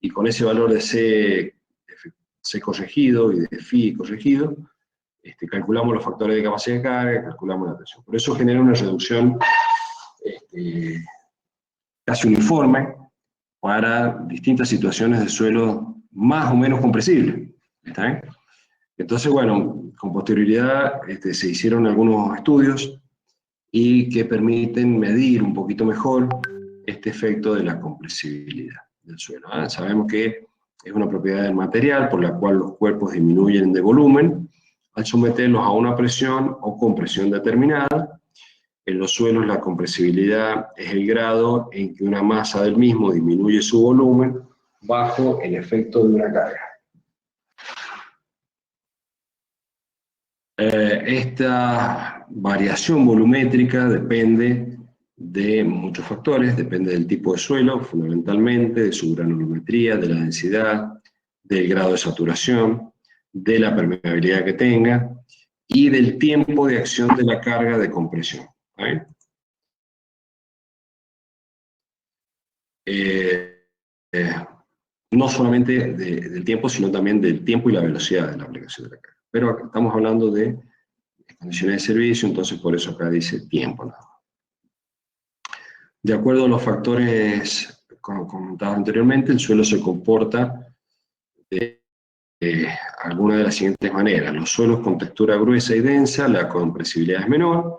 y con ese valor de c corregido y de phi corregido, calculamos los factores de capacidad de carga, calculamos la tensión. Por eso genera una reducción casi uniforme para distintas situaciones de suelo más o menos compresibles. ¿Está bien? Entonces, bueno, con posterioridad se hicieron algunos estudios y que permiten medir un poquito mejor este efecto de la compresibilidad del suelo. Sabemos que es una propiedad del material por la cual los cuerpos disminuyen de volumen al someterlos a una presión o compresión determinada. En los suelos la compresibilidad es el grado en que una masa del mismo disminuye su volumen bajo el efecto de una carga. Esta variación volumétrica depende de muchos factores, depende del tipo de suelo, fundamentalmente, de su granulometría, de la densidad, del grado de saturación, de la permeabilidad que tenga y del tiempo de acción de la carga de compresión. No solamente del tiempo, sino también del tiempo y la velocidad de la aplicación de la carga. Pero acá estamos hablando de condiciones de servicio, entonces por eso acá dice tiempo nada más. De acuerdo a los factores comentados anteriormente, el suelo se comporta de alguna de las siguientes maneras. Los suelos con textura gruesa y densa, la compresibilidad es menor.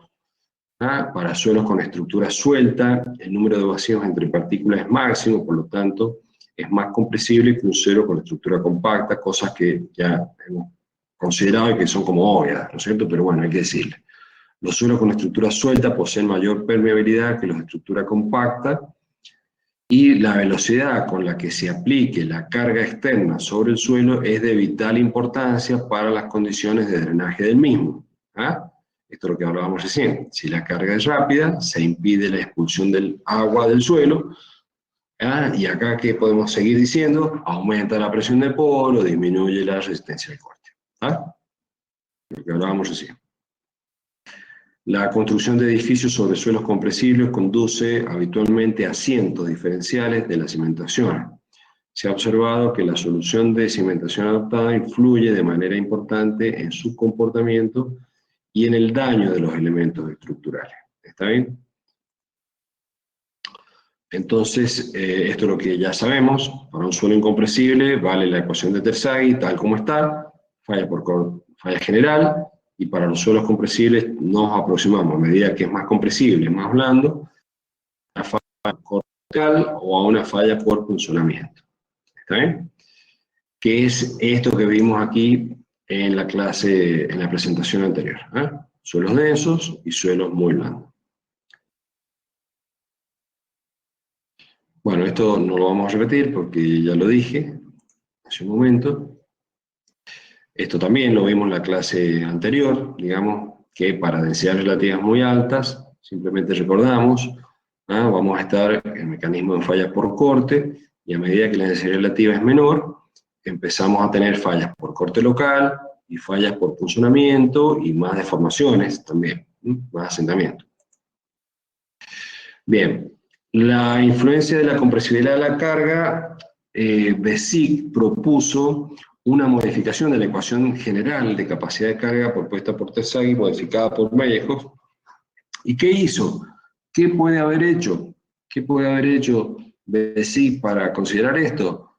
Para suelos con estructura suelta, el número de vacíos entre partículas es máximo, por lo tanto, es más compresible que un suelo con estructura compacta, cosas que ya hemos considerado y que son como obvias, ¿no es cierto? Pero bueno, hay que decirle. Los suelos con estructura suelta poseen mayor permeabilidad que los de estructura compacta, y la velocidad con la que se aplique la carga externa sobre el suelo es de vital importancia para las condiciones de drenaje del mismo. ¿Ah? Esto es lo que hablábamos recién. Si la carga es rápida, se impide la expulsión del agua del suelo. ¿Ah? Y acá, ¿qué podemos seguir diciendo? Aumenta la presión de poro, disminuye la resistencia al corte. ¿Ah? Lo que hablábamos recién. La construcción de edificios sobre suelos compresibles conduce habitualmente a cientos diferenciales de la cimentación. Se ha observado que la solución de cimentación adoptada influye de manera importante en su comportamiento y en el daño de los elementos estructurales. ¿Está bien? Entonces, esto es lo que ya sabemos. Para un suelo incompresible vale la ecuación de Terzaghi tal como está, falla general, y para los suelos compresibles nos aproximamos a medida que es más compresible, más blando, a una falla cortical o a una falla por punzonamiento. ¿Está bien? Que es esto que vimos aquí en la clase, en la presentación anterior. Suelos densos y suelos muy blandos. Bueno, esto no lo vamos a repetir porque ya lo dije hace un momento. Esto también lo vimos en la clase anterior, digamos que para densidades relativas muy altas, simplemente recordamos, vamos a estar en el mecanismo de fallas por corte, y a medida que la densidad relativa es menor, empezamos a tener fallas por corte local, y fallas por punzonamiento, y más deformaciones también, más asentamiento. Bien, la influencia de la compresibilidad de la carga, Besic propuso una modificación de la ecuación general de capacidad de carga propuesta por Terzaghi, modificada por Vallejos. ¿Y qué hizo? ¿Qué puede haber hecho? ¿Qué puede haber hecho Besic para considerar esto?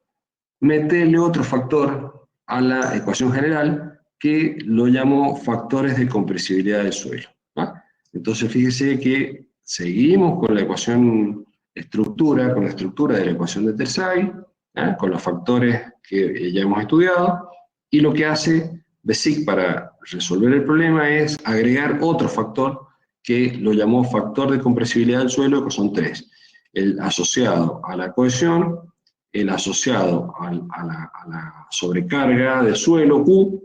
Meterle otro factor a la ecuación general que lo llamó factores de compresibilidad del suelo. Entonces fíjese que seguimos con la ecuación con la estructura de la ecuación de Terzaghi, con los factores que ya hemos estudiado, y lo que hace Besic para resolver el problema es agregar otro factor que lo llamó factor de compresibilidad del suelo, que son tres: el asociado a la cohesión, el asociado a la sobrecarga del suelo, Q,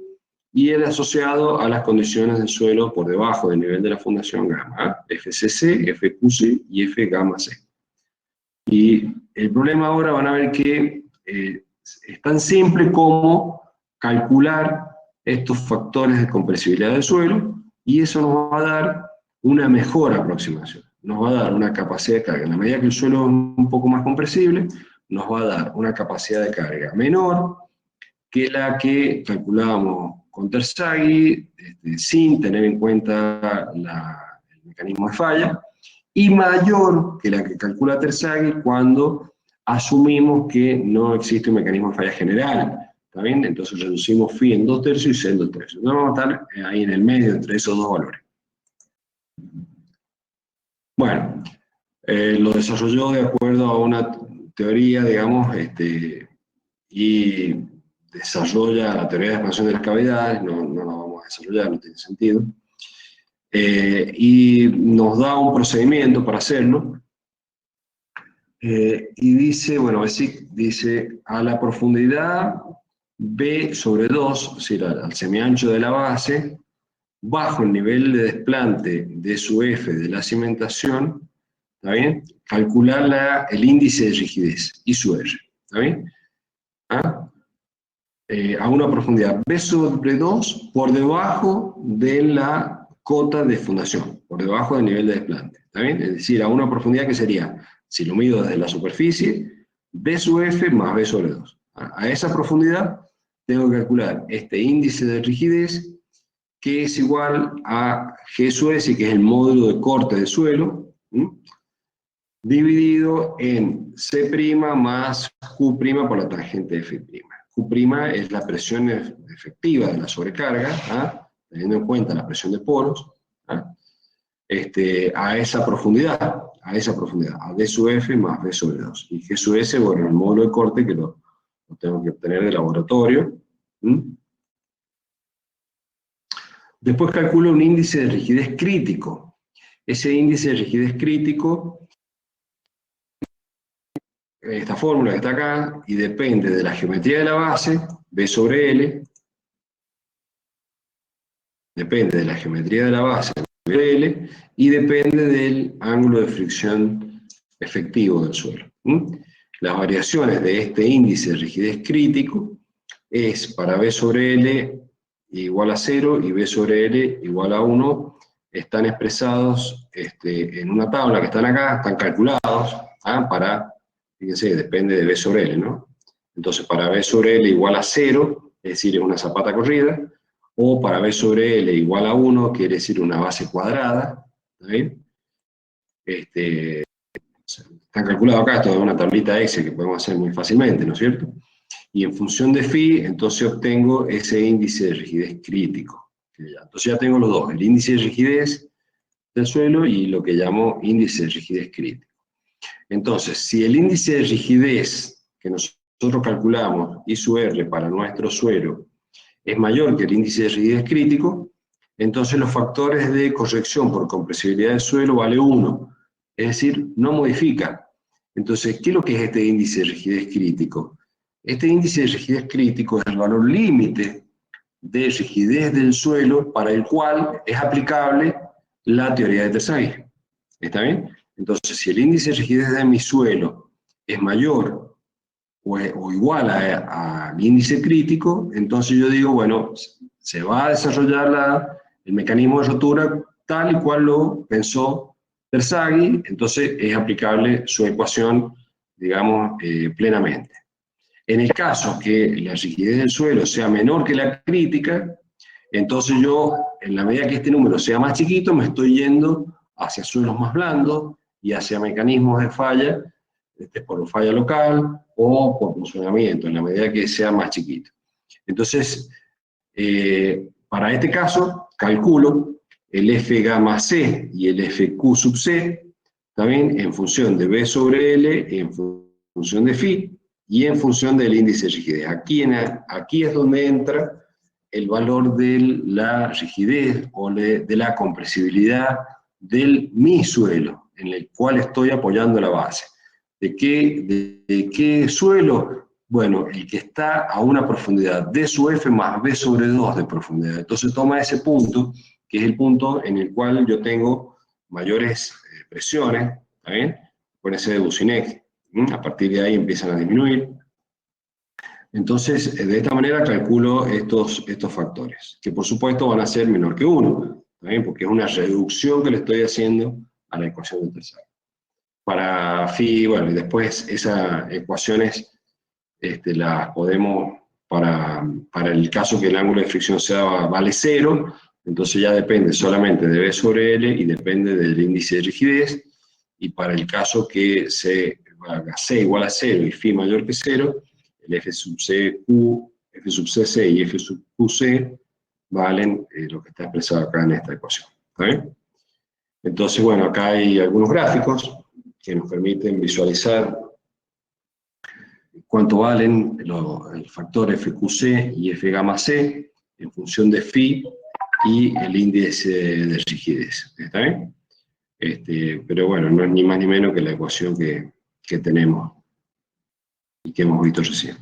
y el asociado a las condiciones del suelo por debajo del nivel de la fundación gamma, FCC, FQC y F gamma C. Y el problema ahora van a ver que es tan simple como calcular estos factores de compresibilidad del suelo, y eso nos va a dar una mejor aproximación. Nos va a dar una capacidad de carga. En la medida que el suelo es un poco más compresible, nos va a dar una capacidad de carga menor que la que calculábamos con Terzaghi, sin tener en cuenta el mecanismo de falla, y mayor que la que calcula Terzaghi cuando asumimos que no existe un mecanismo de falla general. ¿Está bien? Entonces reducimos phi en 2/3 y C en 2/3. Entonces vamos a estar ahí en el medio entre esos dos valores. Bueno, lo desarrolló de acuerdo a una teoría, digamos, y desarrolla la teoría de expansión de las cavidades, no la vamos a desarrollar, no tiene sentido. Y nos da un procedimiento para hacerlo, y dice, bueno, dice, a la profundidad B sobre 2, es decir, al semiancho de la base, bajo el nivel de desplante de su F de la cimentación, ¿está bien? Calcular el índice de rigidez, I sub R, ¿está bien? A una profundidad B sobre 2 por debajo de la cota de fundación, por debajo del nivel de desplante, ¿está bien? Es decir, a una profundidad que sería, si lo mido desde la superficie, B sub F más B sobre 2. A esa profundidad tengo que calcular este índice de rigidez, que es igual a G sub S, que es el módulo de corte de suelo, dividido en C' más Q' por la tangente de F'. Q' es la presión efectiva de la sobrecarga, teniendo en cuenta la presión de poros, a esa profundidad, a D sub F más B sobre 2. Y G sub S, bueno, el módulo de corte que lo tengo que obtener de laboratorio. Después calculo un índice de rigidez crítico. Ese índice de rigidez crítico, esta fórmula que está acá, y depende de la geometría de la base, B sobre L, depende de la geometría de la base, B sobre L, y depende del ángulo de fricción efectivo del suelo. Las variaciones de este índice de rigidez crítico es para B sobre L igual a 0 y B sobre L igual a 1, están expresados en una tabla que están acá, están calculados, para, fíjense, depende de B sobre L, ¿no? Entonces para B sobre L igual a 0, es decir, es una zapata corrida, o para B sobre L igual a 1, quiere decir una base cuadrada, ¿está bien? Están calculados acá, esto es una tablita Excel que podemos hacer muy fácilmente, ¿no es cierto? Y en función de phi, entonces obtengo ese índice de rigidez crítico. Entonces ya tengo los dos, el índice de rigidez del suelo y lo que llamo índice de rigidez crítico. Entonces, si el índice de rigidez que nosotros calculamos, I sub R, para nuestro suelo, es mayor que el índice de rigidez crítico, entonces los factores de corrección por compresibilidad del suelo vale 1. Es decir, no modifica. Entonces, ¿qué es lo que es este índice de rigidez crítico? Este índice de rigidez crítico es el valor límite de rigidez del suelo para el cual es aplicable la teoría de Terzaghi. ¿Está bien? Entonces, si el índice de rigidez de mi suelo es mayor o igual al índice crítico, entonces yo digo, bueno, se va a desarrollar el mecanismo de rotura tal y cual lo pensó Terzaghi, entonces es aplicable su ecuación, digamos, plenamente. En el caso que la rigidez del suelo sea menor que la crítica, entonces yo, en la medida que este número sea más chiquito, me estoy yendo hacia suelos más blandos y hacia mecanismos de falla, por falla local o por funcionamiento, en la medida que sea más chiquito. Entonces, para este caso, calculo el F gamma C y el FQ sub C, también en función de B sobre L, en función de phi, y en función del índice de rigidez. Aquí es donde entra el valor de la rigidez o de la compresibilidad del mi suelo, en el cual estoy apoyando la base. ¿De qué suelo? Bueno, el que está a una profundidad D sub F más B sobre 2 de profundidad. Entonces toma ese punto, que es el punto en el cual yo tengo mayores presiones, ¿está bien? Con ese de Businek. A partir de ahí empiezan a disminuir. Entonces, de esta manera calculo estos factores, que por supuesto van a ser menor que 1, ¿también? Porque es una reducción que le estoy haciendo a la ecuación de Terzaghi. Para phi, bueno, y después esas ecuaciones las podemos, para el caso que el ángulo de fricción vale 0, entonces ya depende solamente de B sobre L y depende del índice de rigidez, y para el caso que C igual a 0 y phi mayor que 0, el F sub CQ, F sub CC y F sub QC valen lo que está expresado acá en esta ecuación. ¿Está bien? Entonces, bueno, acá hay algunos gráficos que nos permiten visualizar cuánto valen el factor FQC y F gamma C en función de phi y el índice de rigidez. ¿Está bien? Pero bueno, no es ni más ni menos que la ecuación que tenemos y que hemos visto recién.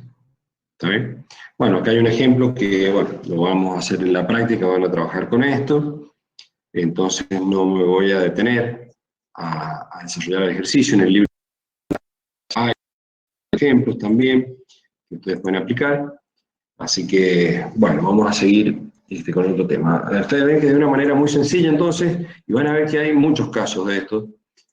¿Está bien? Bueno, acá hay un ejemplo que, bueno, lo vamos a hacer en la práctica, van a trabajar con esto, entonces no me voy a detener a desarrollar el ejercicio. En el libro hay ejemplos también que ustedes pueden aplicar, así que, bueno, vamos a seguir con otro tema. Ustedes ven que de una manera muy sencilla, entonces, y van a ver que hay muchos casos de esto,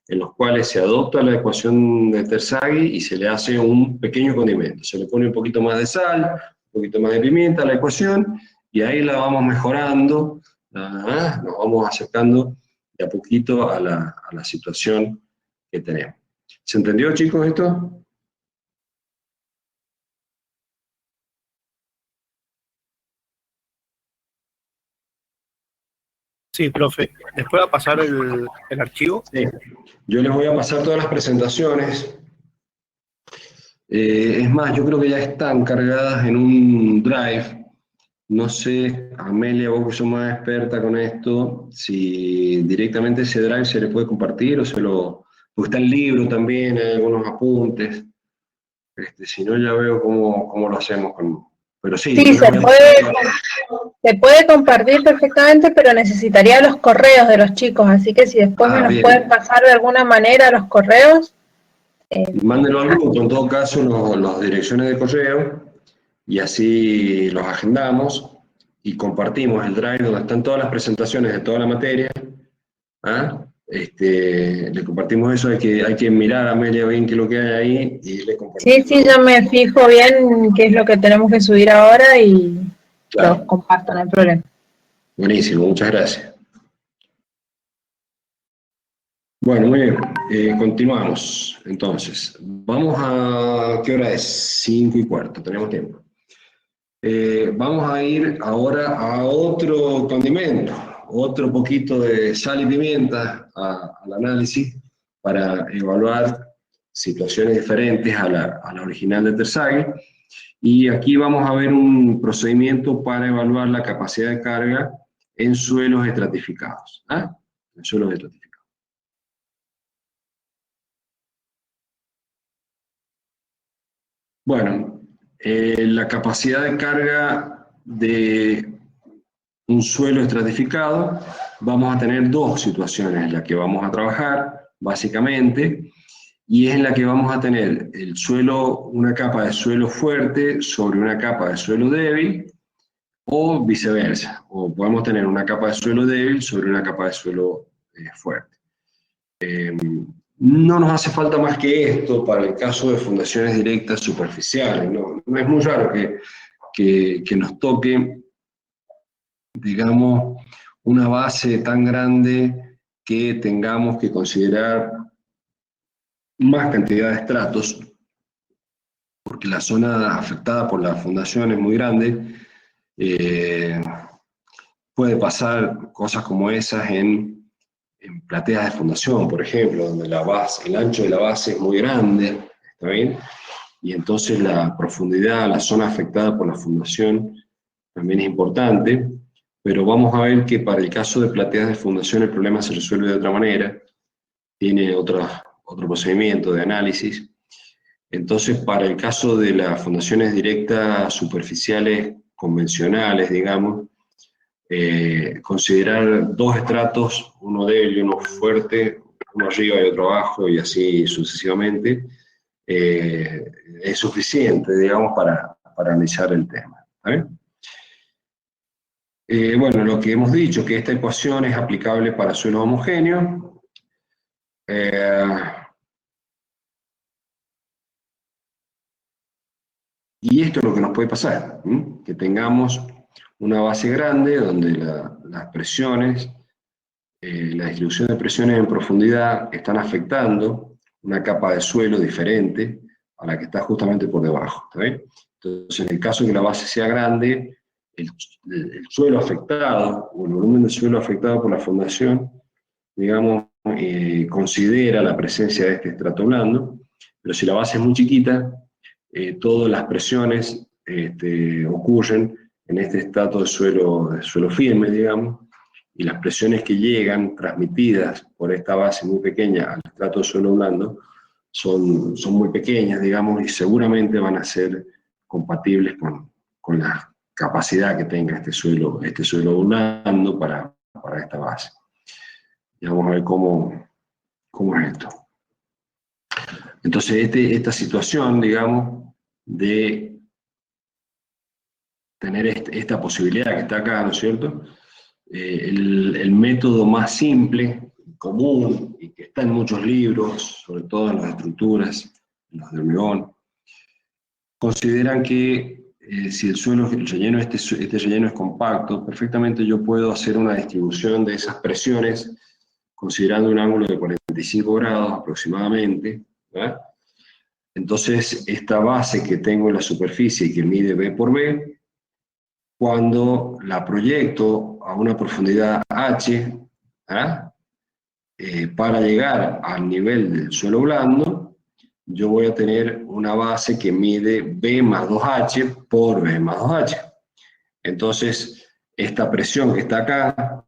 en los cuales se adopta la ecuación de Terzaghi y se le hace un pequeño condimento. Se le pone un poquito más de sal, un poquito más de pimienta a la ecuación, y ahí la vamos mejorando, nos vamos acercando de a poquito a la situación que tenemos. ¿Se entendió, chicos, esto? Sí, profe. ¿Después va a pasar el archivo? Sí. Yo les voy a pasar todas las presentaciones. Es más, yo creo que ya están cargadas en un drive No sé, Amelia, vos que sos más experta con esto, si directamente ese drive se le puede compartir o se lo... Porque está el libro también, hay algunos apuntes. Si no, ya veo cómo lo hacemos con... Pero sí, Sí, yo les voy a pasar... se puede compartir perfectamente, pero necesitaría los correos de los chicos, así que si después me Ah, los bien. pueden pasar de alguna manera los correos. Mándenlo al grupo, en todo caso, las direcciones de correo, y así los agendamos y compartimos el drive donde están todas las presentaciones de toda la materia. ¿Ah? Le compartimos eso, hay que mirar a Amelia bien qué es lo que hay ahí y le Sí, compartimos. sí, yo me fijo bien qué es lo que tenemos que subir ahora y los Claro, comparto, no hay problema. buenísimo, muchas gracias. Bueno, muy bien, continuamos. Entonces, vamos a... ¿Qué hora es? 5:15, tenemos tiempo. Vamos a ir ahora a otro condimento, otro poquito de sal y pimienta al análisis para evaluar situaciones diferentes a la original de Tersaghi. Y aquí vamos a ver un procedimiento para evaluar la capacidad de carga en suelos estratificados. ¿Ah? En suelos estratificados. Bueno, la capacidad de carga de un suelo estratificado, vamos a tener dos situaciones en las que vamos a trabajar, básicamente, y es en la que vamos a tener el suelo, una capa de suelo fuerte sobre una capa de suelo débil, o viceversa, o podemos tener una capa de suelo débil sobre una capa de suelo fuerte. No nos hace falta más que esto para el caso de fundaciones directas superficiales, no es muy raro que nos toque, digamos, una base tan grande que tengamos que considerar más cantidad de estratos, porque la zona afectada por la fundación es muy grande. Puede pasar cosas como esas en plateas de fundación, por ejemplo, donde la base, el ancho de la base es muy grande, ¿está bien? Y entonces la profundidad, la zona afectada por la fundación también es importante, pero vamos a ver que para el caso de plateas de fundación el problema se resuelve de otra manera, tiene otro procedimiento de análisis. Entonces, para el caso de las fundaciones directas superficiales convencionales, digamos, considerar dos estratos, uno débil y uno fuerte, uno arriba y otro abajo, y así sucesivamente, es suficiente, digamos, para analizar el tema. ¿Está bien? Bueno, lo que hemos dicho, que esta ecuación es aplicable para suelo homogéneo. Y esto es lo que nos puede pasar, ¿sí? Que tengamos una base grande donde las presiones, la distribución de presiones en profundidad están afectando una capa de suelo diferente a la que está justamente por debajo. ¿Está bien? Entonces, en el caso de que la base sea grande, el suelo afectado, o el volumen de suelo afectado por la fundación, digamos, considera la presencia de este estrato blando, pero si la base es muy chiquita, todas las presiones ocurren en este estrato de suelo firme, digamos, y las presiones que llegan transmitidas por esta base muy pequeña al estrato de suelo blando son muy pequeñas, digamos, y seguramente van a ser compatibles con la capacidad que tenga este suelo blando para esta base. Y vamos a ver cómo es esto. Entonces, esta situación, digamos, de tener esta posibilidad que está acá, ¿no es cierto? El método más simple, común, y que está en muchos libros, sobre todo en las estructuras, en los de hormigón, consideran que si el relleno, este relleno es compacto, perfectamente yo puedo hacer una distribución de esas presiones considerando un ángulo de 45 grados aproximadamente, ¿verdad? Entonces, esta base que tengo en la superficie y que mide B por B, cuando la proyecto a una profundidad H, para llegar al nivel del suelo blando, yo voy a tener una base que mide B más 2H por B más 2H. Entonces, esta presión que está acá,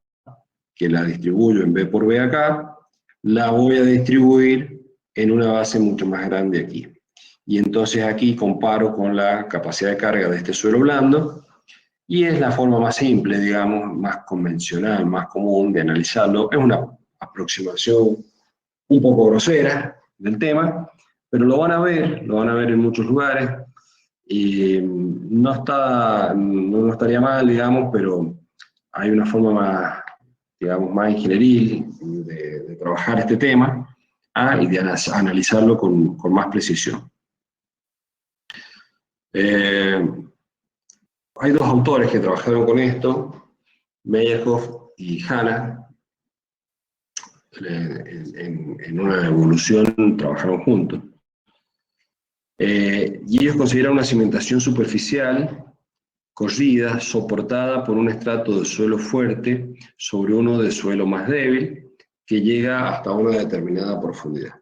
que la distribuyo en B por B acá, la voy a distribuir en una base mucho más grande aquí. Y entonces aquí comparo con la capacidad de carga de este suelo blando, y es la forma más simple, digamos, más convencional, más común de analizarlo. Es una aproximación un poco grosera del tema, pero lo van a ver en muchos lugares, y no estaría mal, digamos, pero hay una forma más, digamos, más ingenieril de trabajar este tema, y de analizarlo con más precisión. Hay dos autores que trabajaron con esto, Meyerhoff y Hanna, en una evolución trabajaron juntos. Y ellos consideran una cimentación superficial, corrida, soportada por un estrato de suelo fuerte sobre uno de suelo más débil, que llega hasta una determinada profundidad.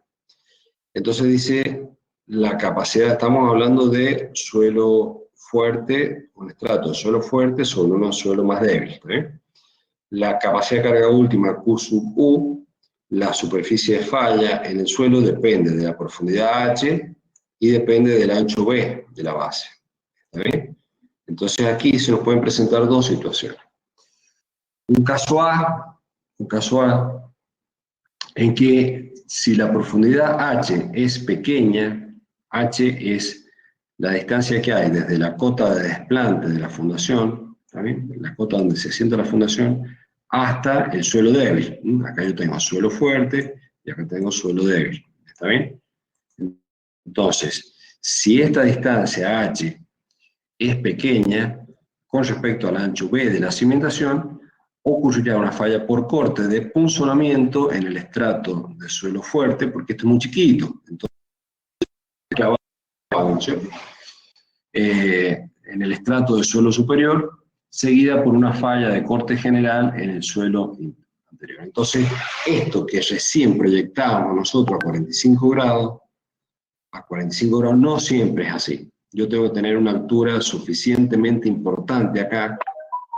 Entonces dice, la capacidad, estamos hablando de suelo fuerte, un estrato de suelo fuerte sobre uno de suelo más débil. La capacidad de carga última, Q sub U, la superficie de falla en el suelo depende de la profundidad H y depende del ancho B de la base. ¿Está bien? Entonces aquí se nos pueden presentar dos situaciones. Un caso A en que si la profundidad H es pequeña, H es la distancia que hay desde la cota de desplante de la fundación, ¿está bien? La cota donde se asienta la fundación, hasta el suelo débil. Acá yo tengo suelo fuerte y acá tengo suelo débil. ¿Está bien? Entonces, si esta distancia H es pequeña con respecto al ancho B de la cimentación, ocurrirá una falla por corte de punzonamiento en el estrato de suelo fuerte, porque esto es muy chiquito. Entonces, en el estrato de suelo superior, seguida por una falla de corte general en el suelo anterior. Entonces, esto que recién proyectábamos nosotros a 45 grados no siempre es así. Yo tengo que tener una altura suficientemente importante acá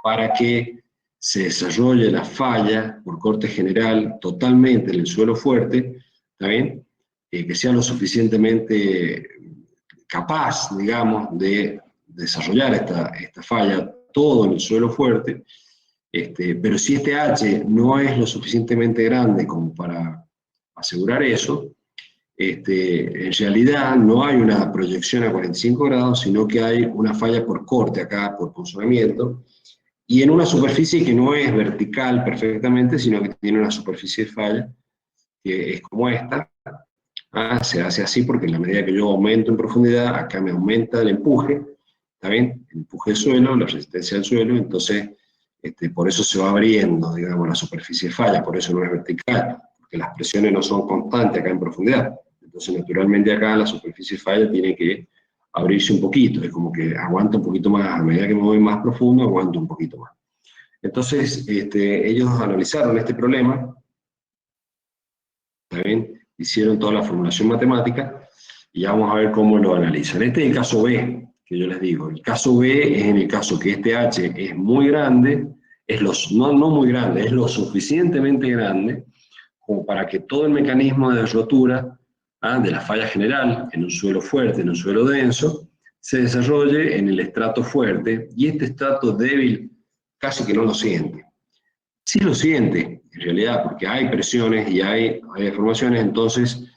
para que se desarrolle la falla por corte general totalmente en el suelo fuerte, ¿está bien? Que sea lo suficientemente capaz, digamos, de desarrollar esta falla todo en el suelo fuerte, pero si este H no es lo suficientemente grande como para asegurar eso, en realidad no hay una proyección a 45 grados, sino que hay una falla por corte acá, por punzonamiento, y en una superficie que no es vertical perfectamente, sino que tiene una superficie de falla, que es como esta. Se hace así porque en la medida que yo aumento en profundidad, acá me aumenta el empuje, ¿está bien? El empuje del suelo, la resistencia del suelo, entonces por eso se va abriendo, digamos, la superficie de falla, por eso no es vertical, porque las presiones no son constantes acá en profundidad. Entonces, naturalmente acá la superficie de falla tiene que abrirse un poquito, es como que aguanta un poquito más, a medida que me voy más profundo, aguanto un poquito más. Entonces, ellos analizaron este problema, ¿está bien? Hicieron toda la formulación matemática, y ya vamos a ver cómo lo analizan. Este es el caso B, que yo les digo. El caso B es en el caso que este H es muy grande, no muy grande, es lo suficientemente grande, como para que todo el mecanismo de rotura de la falla general en un suelo fuerte, en un suelo denso, se desarrolle en el estrato fuerte, y este estrato débil casi que no lo siente. Sí lo siente, en realidad, porque hay presiones y hay deformaciones, entonces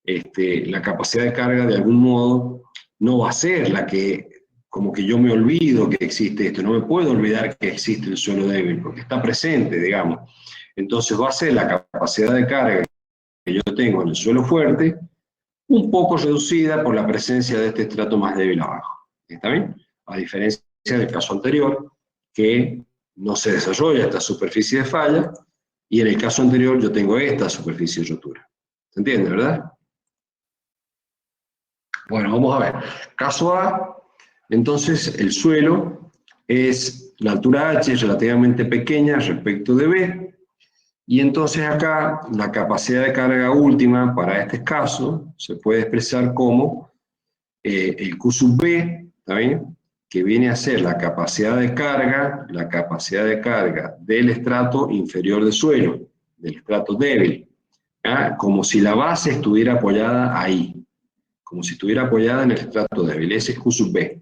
la capacidad de carga de algún modo no va a ser la que, como que yo me olvido que existe esto, no me puedo olvidar que existe el suelo débil, porque está presente, digamos. Entonces va a ser la capacidad de carga que yo tengo en el suelo fuerte, un poco reducida por la presencia de este estrato más débil abajo. ¿Está bien? A diferencia del caso anterior, que no se desarrolla esta superficie de falla, y en el caso anterior yo tengo esta superficie de rotura. ¿Se entiende, verdad? Bueno, vamos a ver. Caso A, entonces el suelo es, la altura H es relativamente pequeña respecto de B, y entonces acá la capacidad de carga última para este caso se puede expresar como el Q sub B, ¿está bien? que viene a ser la capacidad de carga del estrato inferior del suelo, del estrato débil, ¿ah? Como si la base estuviera apoyada ahí, como si estuviera apoyada en el estrato débil. Ese es Q sub B.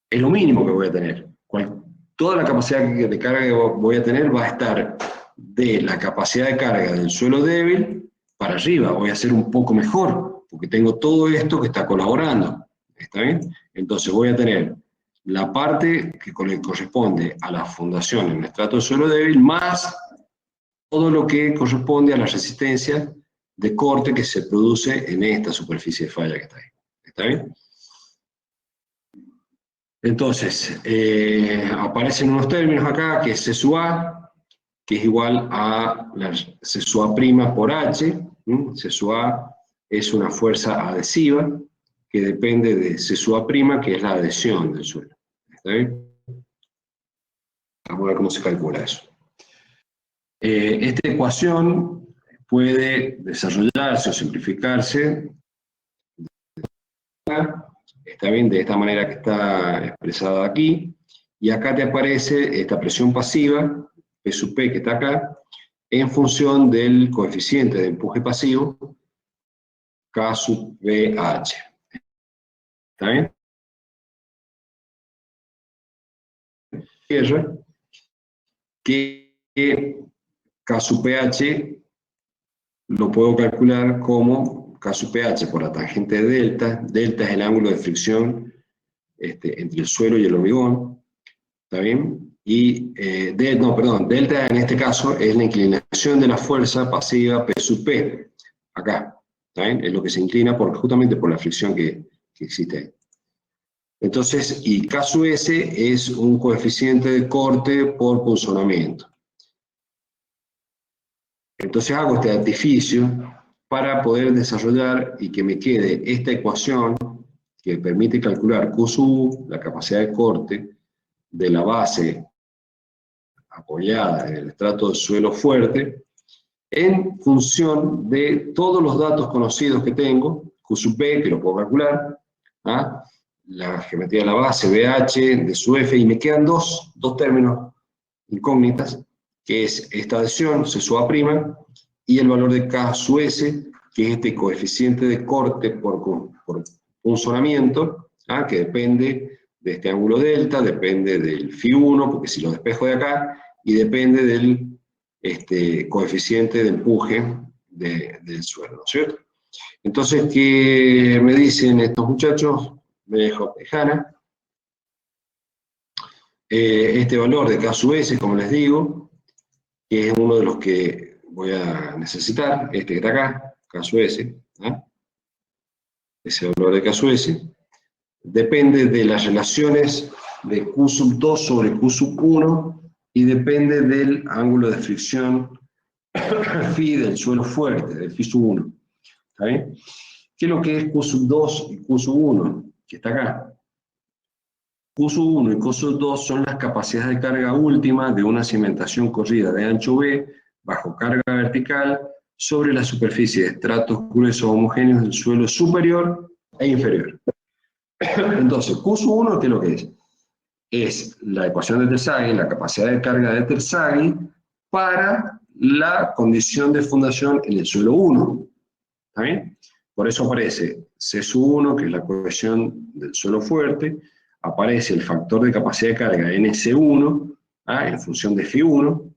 Es lo mínimo que voy a tener. Toda la capacidad de carga que voy a tener va a estar de la capacidad de carga del suelo débil para arriba. Voy a hacer un poco mejor, porque tengo todo esto que está colaborando. ¿Está bien? Entonces voy a tener la parte que corresponde a la fundación en el estrato de suelo débil, más todo lo que corresponde a la resistencia de corte que se produce en esta superficie de falla que está ahí. ¿Está bien? Entonces, aparecen unos términos acá, que es C sub A, que es igual a la C sub A' por H. C sub A es una fuerza adhesiva, que depende de C sub A', que es la adhesión del suelo. ¿Está bien? Vamos a ver cómo se calcula eso. Esta ecuación puede desarrollarse o simplificarse, está bien, de esta manera que está expresada aquí, y acá te aparece esta presión pasiva, P sub P, que está acá, en función del coeficiente de empuje pasivo, K sub BH. ¿Está bien? Que K sub PH lo puedo calcular como K sub PH por la tangente de delta. Delta es el ángulo de fricción entre el suelo y el hormigón. ¿Está bien? Y, delta en este caso es la inclinación de la fuerza pasiva P sub P. Acá. ¿Está bien? Es lo que se inclina justamente por la fricción que existe ahí. Entonces, y K sub S es un coeficiente de corte por punzonamiento. Entonces hago este artificio para poder desarrollar y que me quede esta ecuación que permite calcular Q sub U, la capacidad de corte de la base apoyada en el estrato de suelo fuerte, en función de todos los datos conocidos que tengo, Q sub B, que lo puedo calcular, ¿ah? La geometría de la base, BH, de su F, y me quedan dos términos incógnitas, que es esta adhesión, C sub A', y el valor de K sub S, que es este coeficiente de corte por punzonamiento, ¿ah? Que depende de este ángulo delta, depende del Φ1, porque si lo despejo de acá, y depende del coeficiente de empuje del suelo, ¿no es cierto? Entonces, ¿qué me dicen estos muchachos? Me dejo tejana. Este valor de K sub S, como les digo, que es uno de los que voy a necesitar, este que está acá, K sub S, ¿eh? Ese valor de K sub S, depende de las relaciones de Q sub 2 sobre Q sub 1 y depende del ángulo de fricción Φ del suelo fuerte, del Φ sub 1. ¿Está bien? ¿Qué es lo que es Q sub 2 y Q sub 1? Que está acá. Q sub 1 y Q sub 2 son las capacidades de carga última de una cimentación corrida de ancho B bajo carga vertical sobre la superficie de estratos gruesos homogéneos del suelo superior e inferior. Entonces, Q sub 1, ¿qué es lo que es? Es la ecuación de Terzaghi, la capacidad de carga de Terzaghi para la condición de fundación en el suelo 1. ¿Está bien? Por eso aparece C sub 1, que es la cohesión del suelo fuerte, aparece el factor de capacidad de carga NC1, en función de Φ1,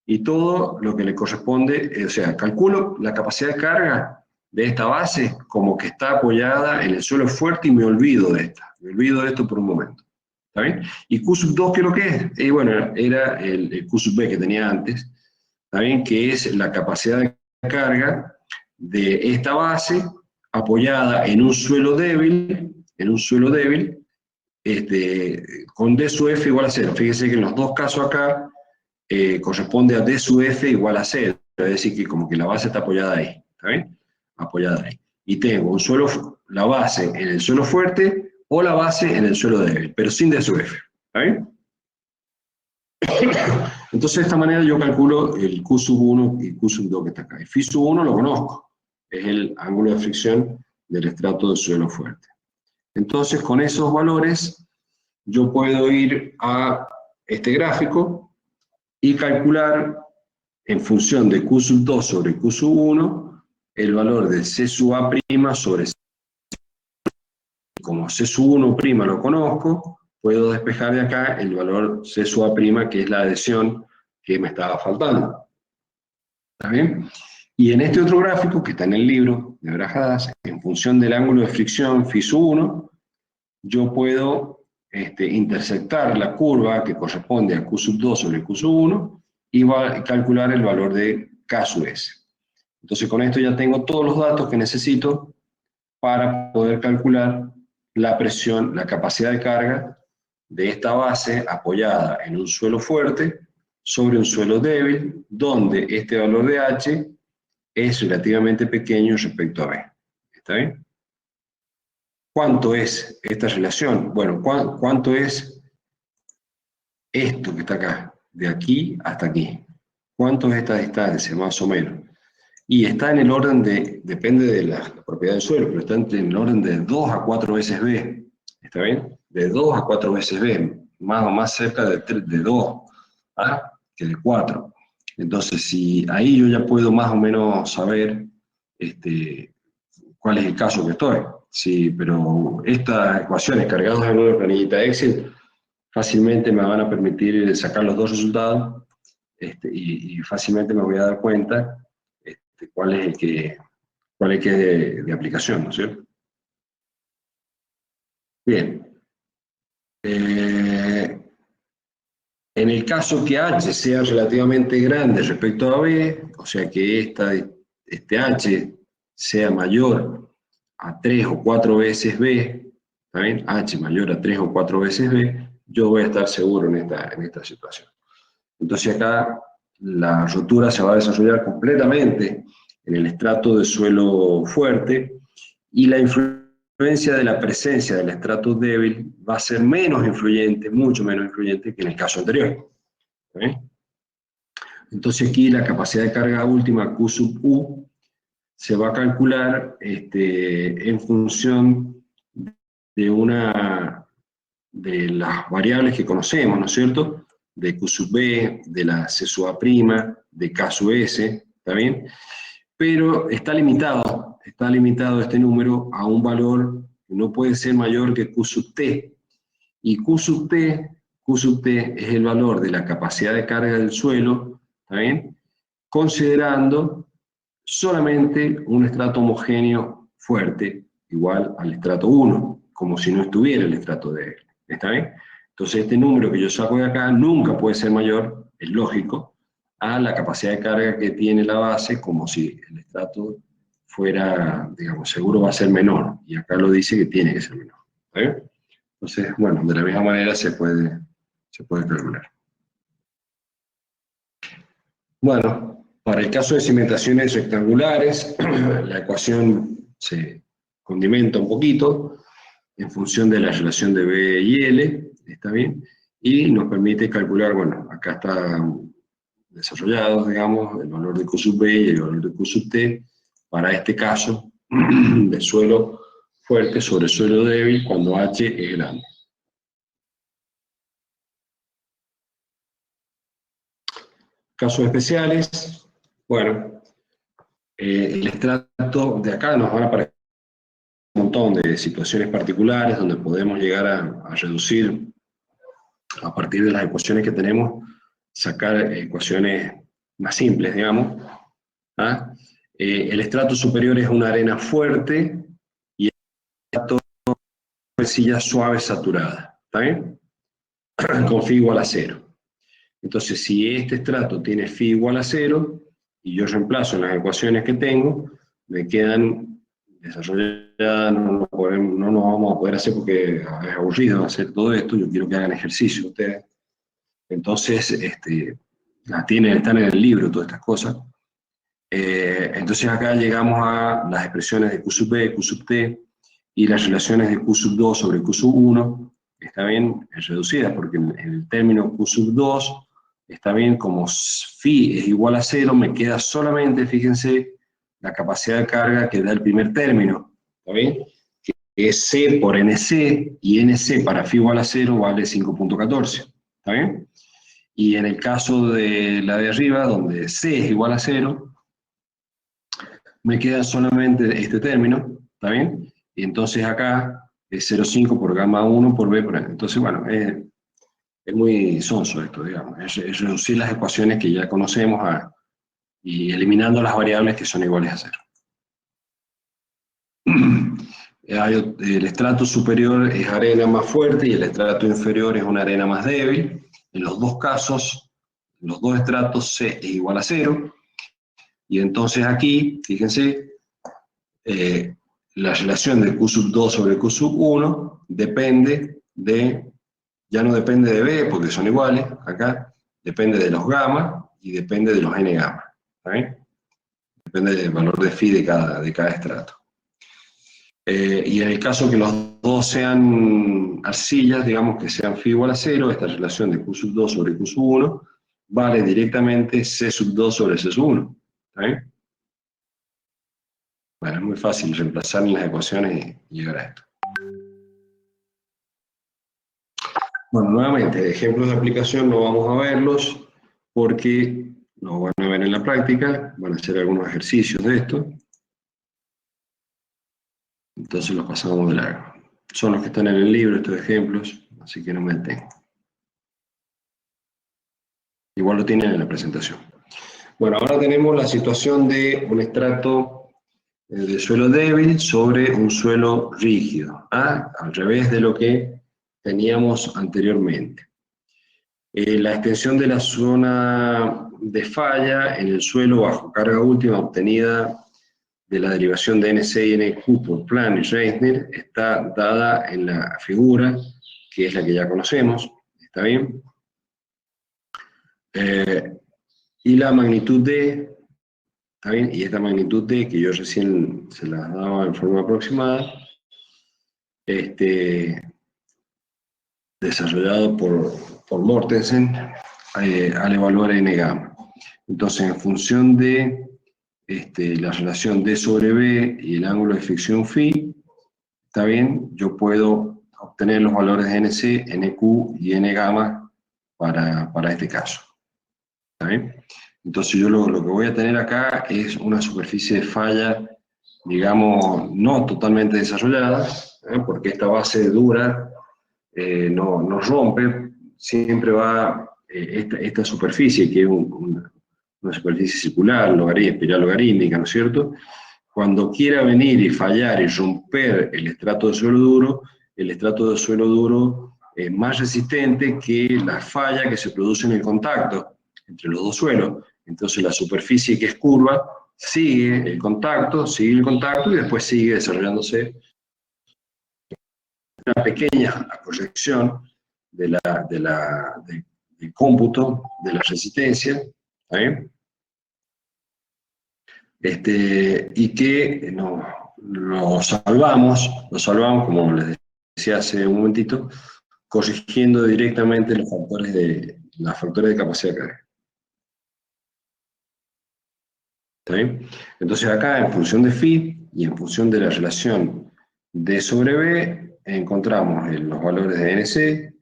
y todo lo que le corresponde, o sea, calculo la capacidad de carga de esta base como que está apoyada en el suelo fuerte y me olvido de esta. Me olvido de esto por un momento. ¿Está bien? Y Q sub 2, ¿qué es lo que es? Y bueno, era el Q sub B que tenía antes, ¿está bien? Que es la capacidad de carga de esta base apoyada en un suelo débil, con D sub F igual a 0. Fíjense que en los dos casos acá corresponde a D sub F igual a 0, es decir, que como que la base está apoyada ahí, ¿está bien? Apoyada ahí. Y tengo la base en el suelo fuerte o la base en el suelo débil, pero sin D sub F, ¿está bien? Entonces de esta manera yo calculo el Q sub 1 y Q sub 2 que está acá. El Φ sub 1 lo conozco, es el ángulo de fricción del estrato del suelo fuerte. Entonces con esos valores yo puedo ir a este gráfico y calcular en función de Q sub 2 sobre Q sub 1 el valor de C sub A' sobre C. Como C sub 1' lo conozco, puedo despejar de acá el valor C sub A', que es la adhesión que me estaba faltando. ¿Está bien? Y en este otro gráfico, que está en el libro de Brajadas, en función del ángulo de fricción phi sub 1, yo puedo intersectar la curva que corresponde a Q sub 2 sobre Q sub 1 y calcular el valor de K sub S. Entonces con esto ya tengo todos los datos que necesito para poder calcular la presión, la capacidad de carga de esta base apoyada en un suelo fuerte sobre un suelo débil, donde este valor de H es relativamente pequeño respecto a B. ¿Está bien? ¿Cuánto es esta relación? Bueno, ¿cuánto es esto que está acá? De aquí hasta aquí. ¿Cuánto es esta distancia, más o menos? Y está en el orden de, depende de la propiedad del suelo, pero está en el orden de 2 a 4 veces B. ¿Está bien? De 2 a 4 veces B, más o más cerca de 2, ¿ah? Que de 4. Entonces, si ahí yo ya puedo más o menos saber cuál es el caso que estoy. Sí, pero estas ecuaciones cargadas en una planillita Excel fácilmente me van a permitir sacar los dos resultados y fácilmente me voy a dar cuenta cuál es el que es de aplicación, ¿no es cierto? Bien. En el caso que H sea relativamente grande respecto a B, o sea que este H sea mayor a 3 o 4 veces B, ¿está bien? H mayor a 3 o 4 veces B, yo voy a estar seguro en esta situación. Entonces acá la rotura se va a desarrollar completamente en el estrato de suelo fuerte y la influencia de la presencia del estrato débil va a ser menos influyente, mucho menos influyente que en el caso anterior. ¿Sí? Entonces aquí la capacidad de carga última Q sub U se va a calcular en función de las variables que conocemos, ¿no es cierto? De Q sub B, de la C sub A', de K sub S, ¿está bien? Pero está limitado este número a un valor que no puede ser mayor que Q sub T. Y Q sub T es el valor de la capacidad de carga del suelo, ¿está bien? Considerando solamente un estrato homogéneo fuerte igual al estrato 1, como si no estuviera el estrato débil. ¿Está bien? Entonces este número que yo saco de acá nunca puede ser mayor, es lógico, a la capacidad de carga que tiene la base, como si el estrato fuera, digamos, seguro va a ser menor, y acá lo dice que tiene que ser menor. ¿Está bien? Entonces, bueno, de la misma manera se puede calcular. Bueno, para el caso de cimentaciones rectangulares, la ecuación se condimenta un poquito en función de la relación de B y L, ¿está bien? Y nos permite calcular, bueno, acá está desarrollado, digamos, el valor de Q sub B y el valor de Q sub T, para este caso de suelo fuerte sobre suelo débil cuando H es grande. Casos especiales, bueno, el estrato de acá nos van a aparecer un montón de situaciones particulares donde podemos llegar a reducir, a partir de las ecuaciones que tenemos, sacar ecuaciones más simples, digamos. ¿Ah? El estrato superior es una arena fuerte y el estrato es arcilla suave saturada, ¿está bien? Con phi igual a 0. Entonces, si este estrato tiene phi igual a 0, y yo reemplazo en las ecuaciones que tengo, me quedan desarrolladas, no nos vamos a poder hacer porque es aburrido hacer todo esto, yo quiero que hagan ejercicio ustedes. Entonces, están en el libro todas estas cosas. Entonces acá llegamos a las expresiones de Q sub B, Q sub T, y las relaciones de Q sub 2 sobre Q sub 1, está bien reducidas, porque en el término Q sub 2, está bien, como phi es igual a 0, me queda solamente, fíjense, la capacidad de carga que da el primer término, ¿está bien? Que es C por NC, y NC para φ igual a 0 vale 5.14, ¿está bien? Y en el caso de la de arriba, donde C es igual a 0, me queda solamente este término, ¿está bien? Y entonces acá es 0,5 por gamma 1 por B por N. Entonces, bueno, es muy sonso esto, digamos. Es reducir las ecuaciones que ya conocemos y eliminando las variables que son iguales a 0. El estrato superior es arena más fuerte y el estrato inferior es una arena más débil. En los dos casos, en los dos estratos, C es igual a 0. Y entonces aquí, fíjense, la relación de Q2 sobre Q1 depende de, ya no depende de B porque son iguales, acá, depende de los gamma y depende de los n gamma. ¿Está bien? Depende del valor de phi de cada estrato. Y en el caso que los dos sean arcillas, digamos que sean phi igual a 0, esta relación de Q2 sobre Q1 vale directamente C2 sobre C1. ¿Está bien? Bueno, es muy fácil reemplazar en las ecuaciones y llegar a esto. Bueno, nuevamente, ejemplos de aplicación no vamos a verlos porque no van a ver en la práctica, van a hacer algunos ejercicios de esto. Entonces los pasamos de largo. Son los que están en el libro, estos ejemplos, así que no me detengo. Igual lo tienen en la presentación. Bueno, ahora tenemos la situación de un estrato de suelo débil sobre un suelo rígido, al revés de lo que teníamos anteriormente. La extensión de la zona de falla en el suelo bajo carga última obtenida de la derivación de NC y NQ por Plan y Reisner está dada en la figura, que es la que ya conocemos, ¿está bien? Y la magnitud D, ¿está bien? Y esta magnitud D, que yo recién se la daba en forma aproximada, desarrollado por Mortensen, al evaluar n gamma. Entonces, en función de la relación D sobre B y el ángulo de fricción phi, ¿está bien? Yo puedo obtener los valores de NC, NQ y n gamma para este caso. ¿Está bien? Entonces yo lo que voy a tener acá es una superficie de falla, digamos, no totalmente desarrollada, porque esta base dura no rompe, siempre va esta superficie, que es una superficie circular, espiral logarítmica, ¿no es cierto? Cuando quiera venir y fallar y romper el estrato de suelo duro, el estrato de suelo duro es más resistente que la falla que se produce en el contacto entre los dos suelos. Entonces la superficie que es curva sigue el contacto y después sigue desarrollándose una pequeña proyección del cómputo de la resistencia, ¿está bien? Y que lo salvamos, como les decía hace un momentito, corrigiendo directamente los factores de capacidad de carga. ¿Está bien? Entonces acá, en función de phi y en función de la relación D sobre B, encontramos los valores de NC,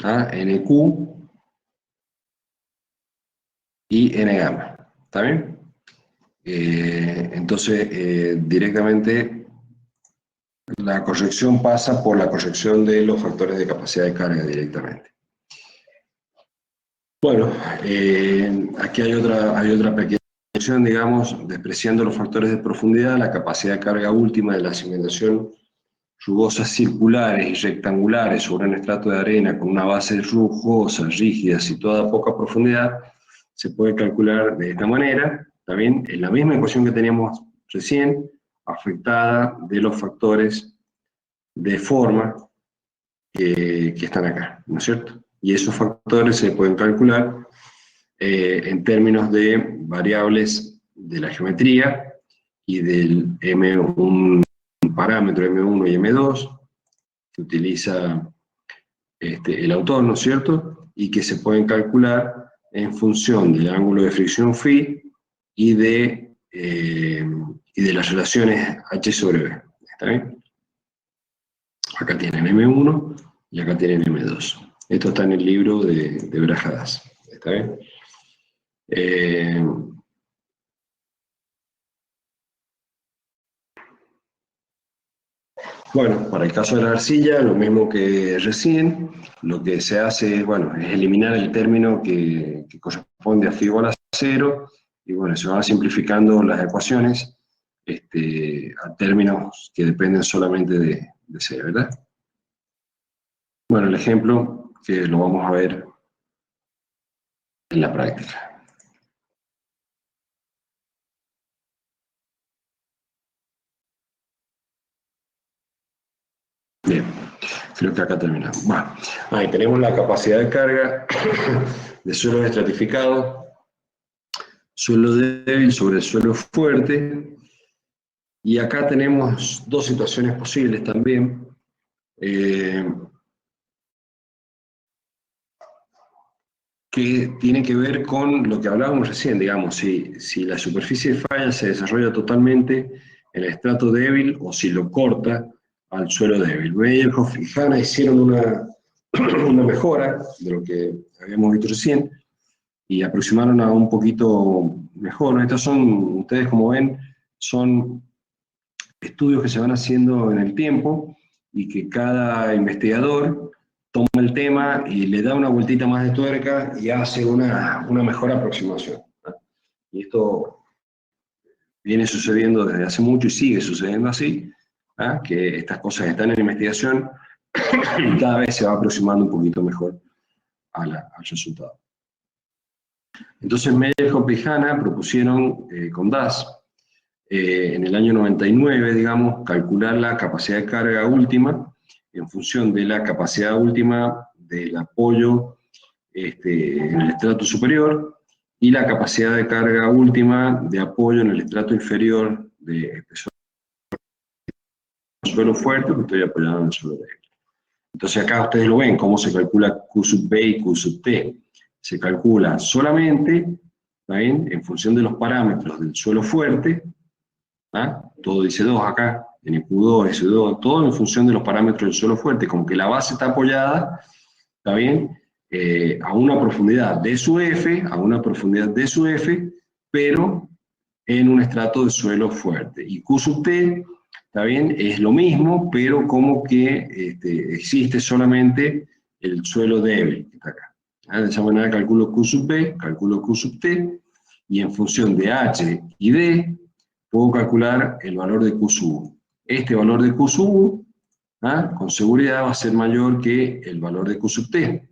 NQ y n gamma. ¿Está bien? Entonces, directamente la corrección pasa por la corrección de los factores de capacidad de carga directamente. Bueno, aquí hay otra pequeña corrección, digamos, despreciando los factores de profundidad, la capacidad de carga última de la cimentación rugosas circulares y rectangulares sobre un estrato de arena con una base rugosa, rígida, situada a poca profundidad, se puede calcular de esta manera, ¿está bien? En la misma ecuación que teníamos recién, afectada de los factores de forma que están acá, ¿no es cierto? Y esos factores se pueden calcular en términos de variables de la geometría y del M1, parámetro M1 y M2, que utiliza el autor, ¿no es cierto? Y que se pueden calcular en función del ángulo de fricción phi y de y de las relaciones H sobre B. ¿Está bien? Acá tienen M1 y acá tienen M2. Esto está en el libro de Brajadas. ¿Está bien? Bueno, para el caso de la arcilla, lo mismo que recién, lo que se hace es, bueno, es eliminar el término que corresponde a φ igual a 0, y bueno, se van simplificando las ecuaciones a términos que dependen solamente de C, ¿verdad? Bueno, el ejemplo que lo vamos a ver en la práctica. Bien, creo que acá terminamos. Bueno, ahí tenemos la capacidad de carga de suelo estratificado, suelo débil sobre el suelo fuerte, y acá tenemos dos situaciones posibles también. Que tiene que ver con lo que hablábamos recién, digamos, si la superficie de falla se desarrolla totalmente en el estrato débil o si lo corta al suelo débil. Meyerhoff y Hanna hicieron una mejora de lo que habíamos visto recién y aproximaron a un poquito mejor. Estos son, ustedes como ven, son estudios que se van haciendo en el tiempo y que cada investigador toma el tema y le da una vueltita más de tuerca y hace una mejor aproximación, ¿no? Y esto viene sucediendo desde hace mucho y sigue sucediendo así, ¿no? Que estas cosas están en investigación y cada vez se va aproximando un poquito mejor al resultado. Entonces Meyerhoff y Hanna propusieron con DAS, en el año 99, digamos, calcular la capacidad de carga última en función de la capacidad última del apoyo en el estrato superior y la capacidad de carga última de apoyo en el estrato inferior de suelo fuerte, que estoy apoyado en el suelo débil. Entonces acá ustedes lo ven, cómo se calcula Q sub B y Q sub T. Se calcula solamente, ¿está bien?, en función de los parámetros del suelo fuerte, ¿ah? Todo dice 2 acá, NQ2, S2, todo en función de los parámetros del suelo fuerte, como que la base está apoyada, ¿está bien?, a una profundidad de su F, pero en un estrato de suelo fuerte. Y Q sub T, ¿está bien?, es lo mismo, pero como que existe solamente el suelo débil, que está acá. ¿Ah? De esa manera calculo Q sub B, calculo Q sub T, y en función de H y D, puedo calcular el valor de Q sub U. Este valor de Q sub U, con seguridad va a ser mayor que el valor de Q sub T.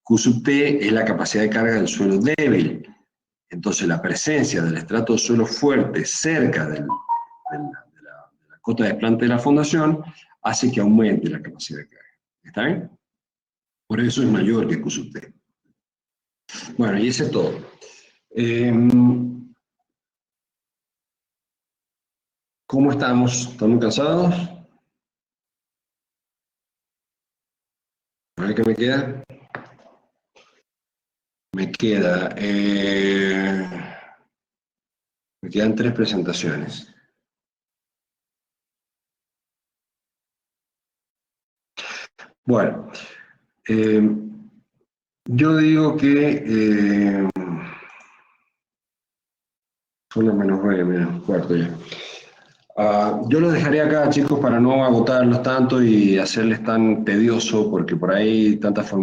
Q sub T es la capacidad de carga del suelo débil. Entonces la presencia del estrato de suelo fuerte cerca de la cota de desplante de la fundación hace que aumente la capacidad de carga. ¿Está bien? Por eso es mayor que Q sub T. Bueno, y ese es todo. ¿Cómo estamos? ¿Estamos cansados? A ver qué me queda. Me quedan 3 presentaciones. Bueno, yo digo que son las menos cuarto ya. Yo los dejaré acá, chicos, para no agotarlos tanto y hacerles tan tedioso, porque por ahí tantas formas